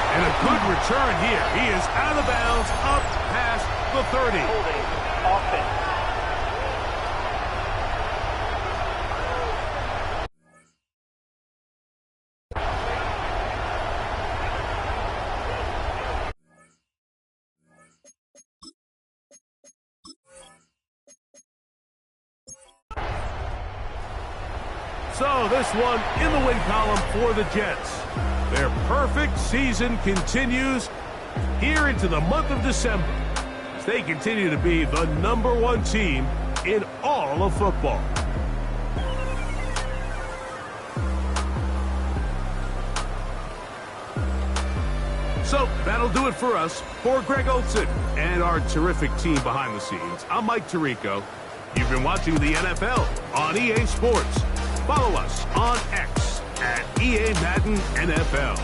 [SPEAKER 12] And a good return here. He is out of bounds, up past the 30.
[SPEAKER 15] Holding offense.
[SPEAKER 12] So this one in the win column for the Jets. Their perfect season continues here into the month of December as they continue to be the #1 team in all of football. So that'll do it for us. For Greg Olson and our terrific team behind the scenes, I'm Mike Tirico. You've been watching the NFL on EA Sports. Follow us on X at EA Madden NFL.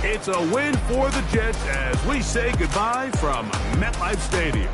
[SPEAKER 12] It's a win for the Jets as we say goodbye from MetLife Stadium.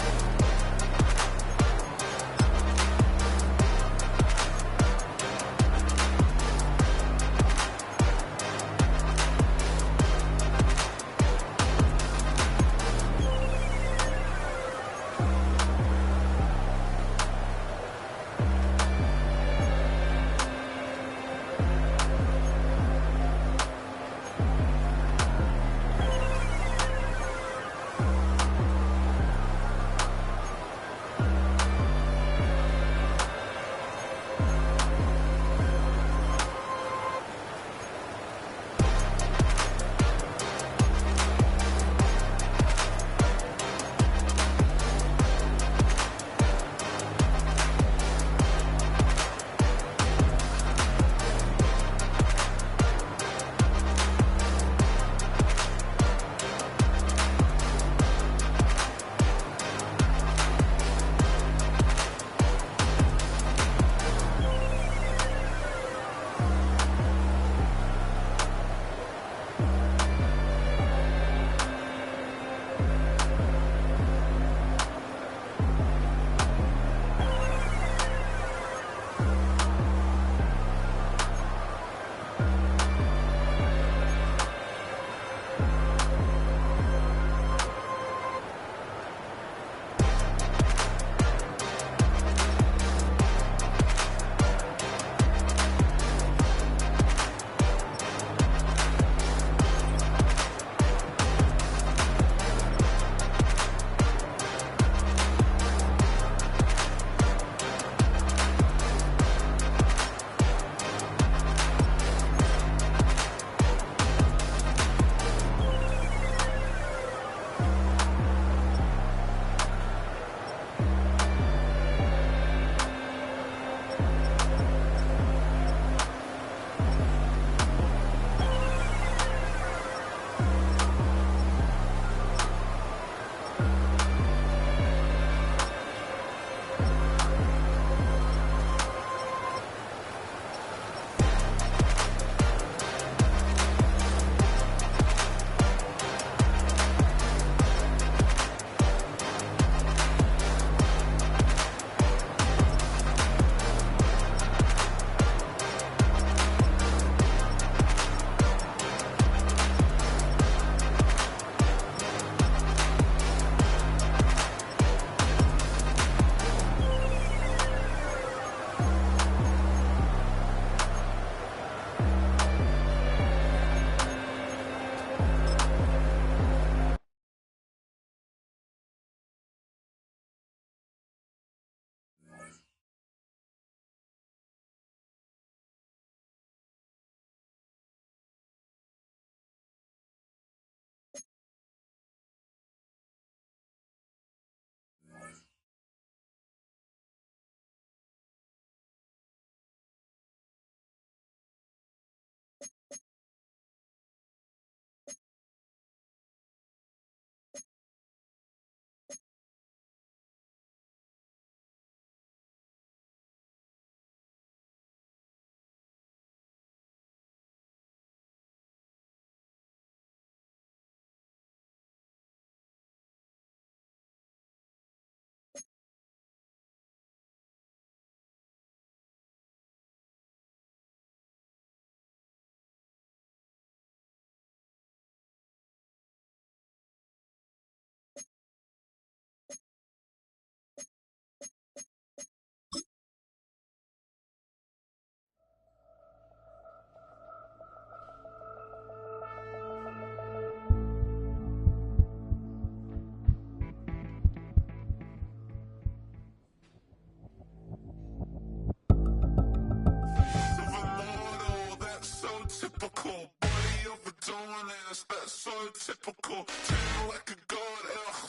[SPEAKER 3] typical. Body of a dominance, that's so typical. Tan like a god,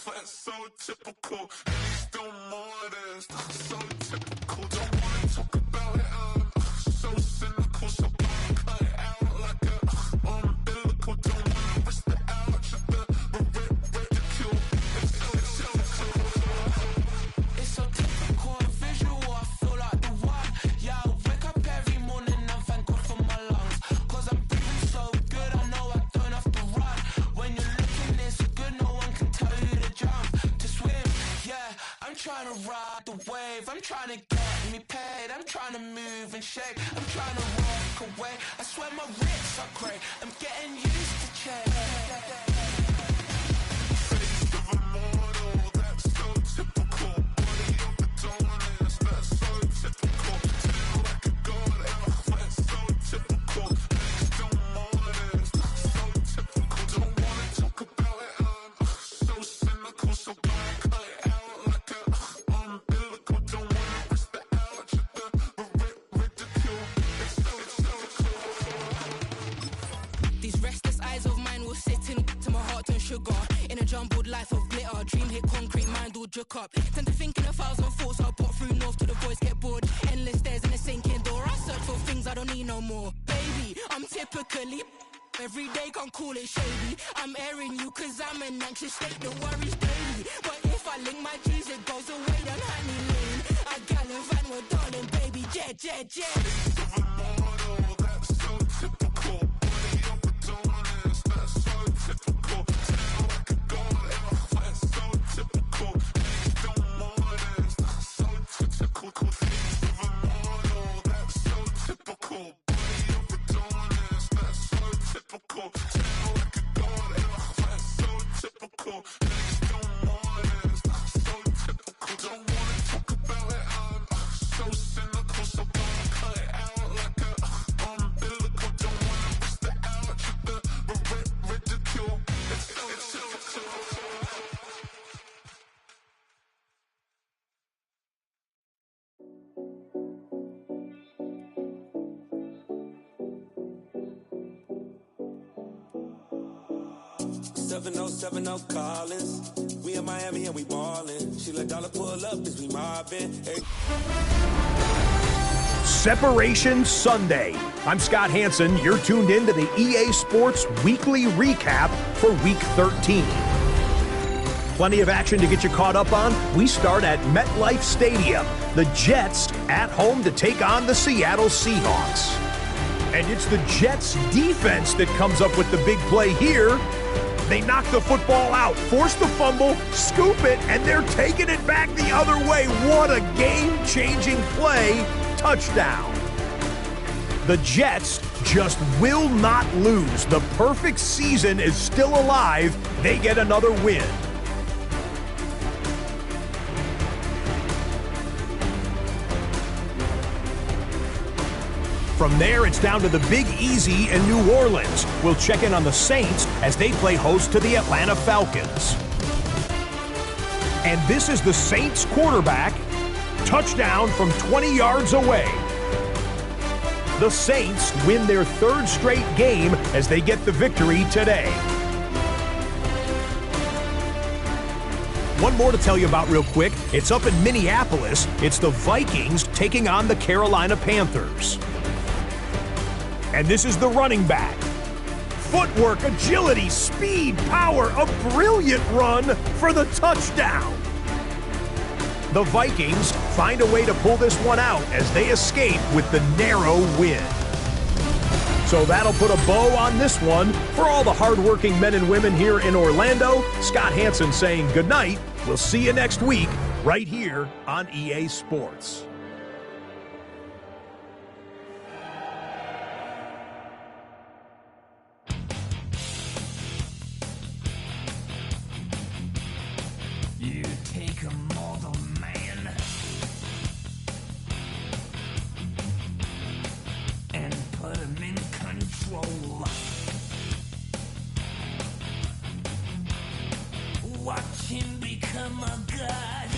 [SPEAKER 3] that's so typical. And he's still modest, so typical. Don't wanna talk about it, so cynical. So cut it out like a umbilical. Don't wanna risk the ouch of the ridicule.
[SPEAKER 10] It's so typical and visual, I feel like the one. Yeah, I wake up every morning and thank God for my lungs. Cause I'm breathing so good, I know I don't have to run. When you're looking this good, no one can tell you to jump, to swim. Yeah, I'm trying to ride the wave, I'm trying to get me paid. I'm trying to move and shake, I'm trying to walk away. I swear my wrists are great, I'm getting used to change. These restless eyes of mine will sit in to my heart and sugar. In a jumbled life of glitter, dream hit concrete, mind all jook up. Tend to think in 1,000 thoughts, I'll pop through north to the voice, get bored. Endless stairs in a sinking door, I search for things I don't need no more. Baby, I'm typically every day, can't call it shady. I'm airing you cause I'm an anxious state that worries daily. But if I link my G's, it goes away, then honey lean. I gallivant with darling, baby, jet, jet, jet.
[SPEAKER 3] That's so typical. Body of a dominance, that's so typical. Tan like a god, that's so typical. He's still modest, so typical. He's of a model, that's so typical. Body of a dominance, that's so typical. Tan like a god, that's so typical. He's still modest, so typical. Don't wanna talk about it, so cynical. So cut it out like a umbilical. Don't wanna risk the ouch of the ridicule. It's typical.
[SPEAKER 1] Collins. We in Miami and we ballin'. She let dollar pull up as we mobbin'.
[SPEAKER 17] Separation Sunday. I'm Scott Hansen. You're tuned in to the EA Sports Weekly Recap for Week 13. Plenty of action to get you caught up on. We start at MetLife Stadium. The Jets at home to take on the Seattle Seahawks. And it's the Jets defense that comes up with the big play here. They knock the football out, force the fumble, scoop it, and they're taking it back the other way. What a game-changing play. Touchdown. The Jets just will not lose. The perfect season is still alive. They get another win. From there, it's down to the Big Easy in New Orleans. We'll check in on the Saints as they play host to the Atlanta Falcons. And this is the Saints quarterback. Touchdown from 20 yards away. The Saints win their third straight game as they get the victory today. One more to tell you about real quick. It's up in Minneapolis. It's the Vikings taking on the Carolina Panthers. And this is the running back. Footwork, agility, speed, power, a brilliant run for the touchdown. The Vikings find a way to pull this one out as they escape with the narrow win. So that'll put a bow on this one. For all the hardworking men and women here in Orlando, Scott Hansen saying good night. We'll see you next week right here on EA Sports.
[SPEAKER 8] You take a mortal man and put him in control. Watch him become a god.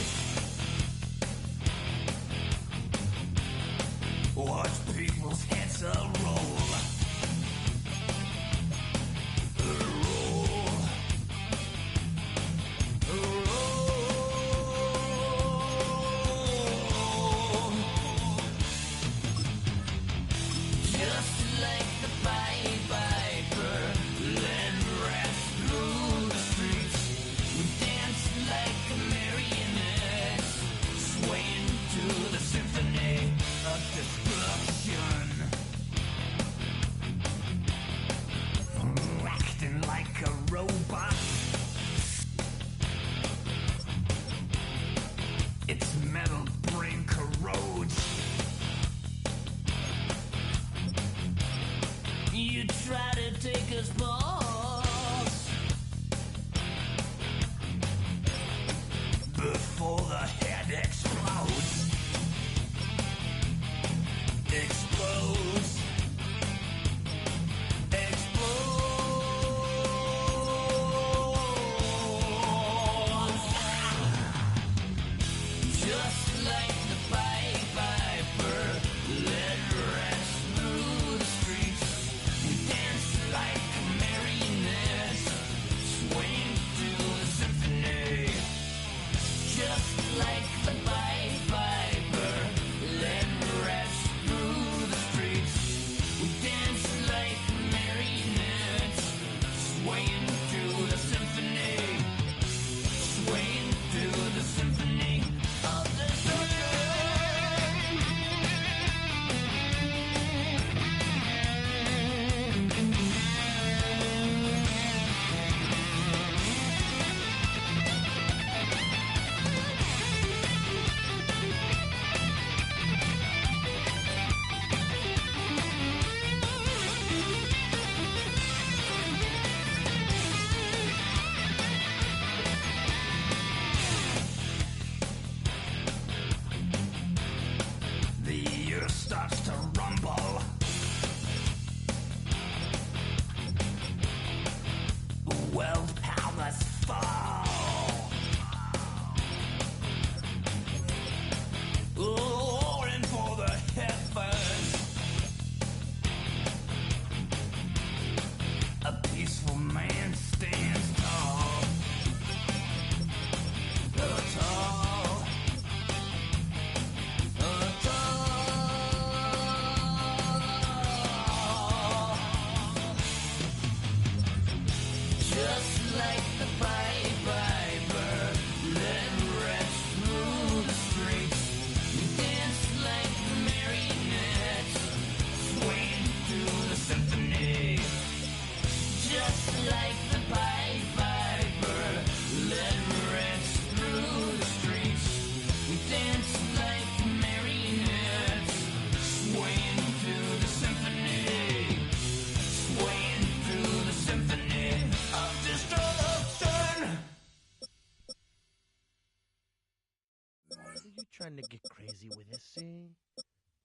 [SPEAKER 18] crazy with this, see?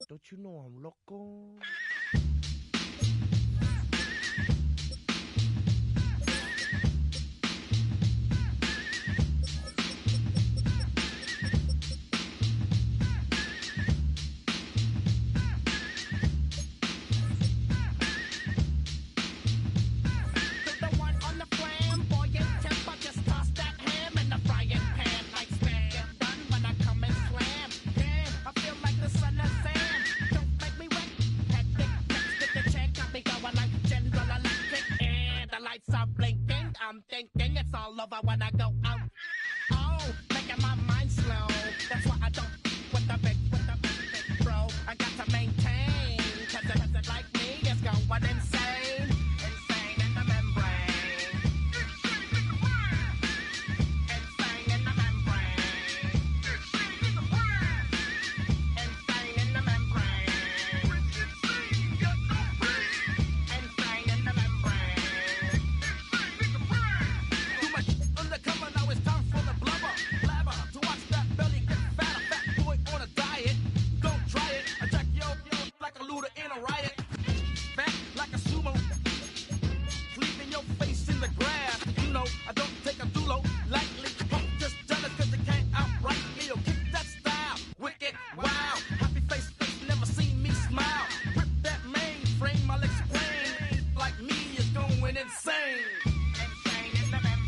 [SPEAKER 18] Don't you know I'm loco?
[SPEAKER 19] I'm thinking it's all over when I go out. Oh, making my mind slow. That's why I don't with the big bro. I got to maintain, cause it like me is going insane. Insane in the membrane. Insane in the membrane. Insane in the membrane. Insane in the membrane. Undercover, now it's time for the blubber. Blabber, to watch that belly get fatter. Fat boy on a diet. Don't try it. Attack yo like a looter in a riot. Fat like a sumo. Leaving your face in the grass. You know, I don't take a dulo lightly. Punk just jealous cause they can't outright me. Or kick that style. Wicked, wow. Happy face, never seen me smile. Rip that mainframe, I'll explain. Like me is going insane. Insane in the membrane.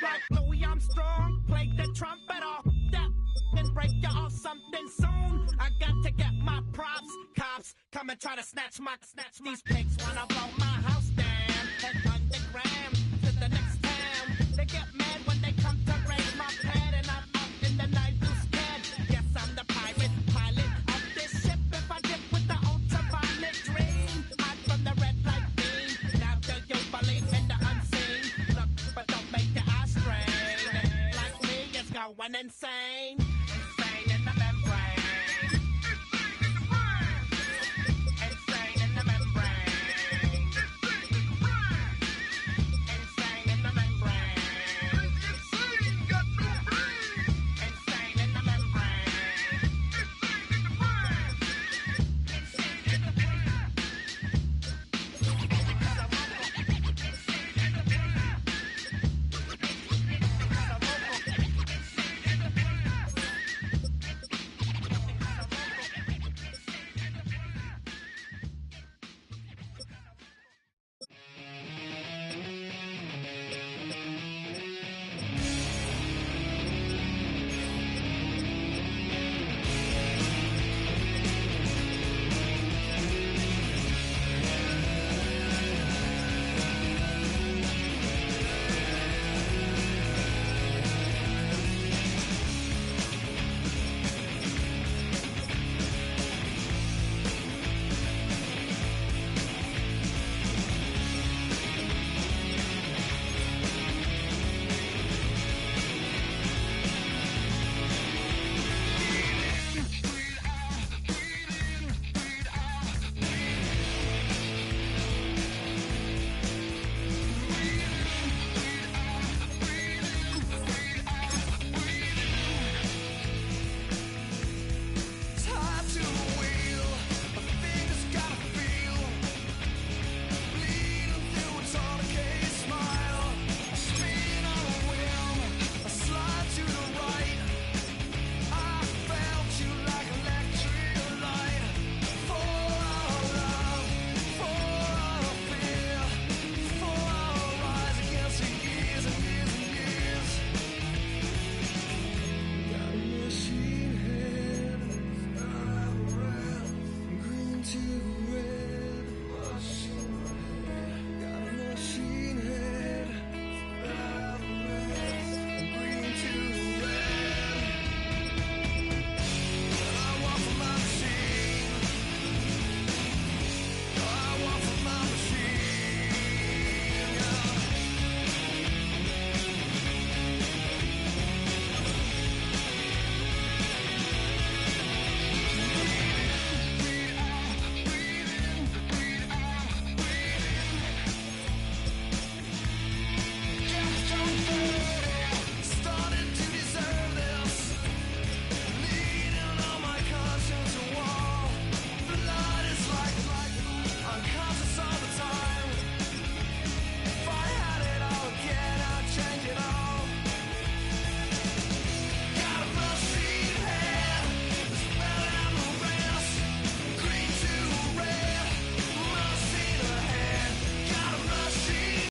[SPEAKER 19] Like Louis Armstrong, play the trumpet off that and break you off something soon. I got to get my props. Cops come and try to snatch these pigs. Wanna blow my house down and underground to the next town. They get mad when they come to raid my pad and I'm up in the night too scared. Yes, I'm the pirate pilot of this ship. If I dip with the ultraviolet dream, hide from the red light beam. Now do you believe in the unseen? Look, but don't make your eyes strain. Like me, it's going insane.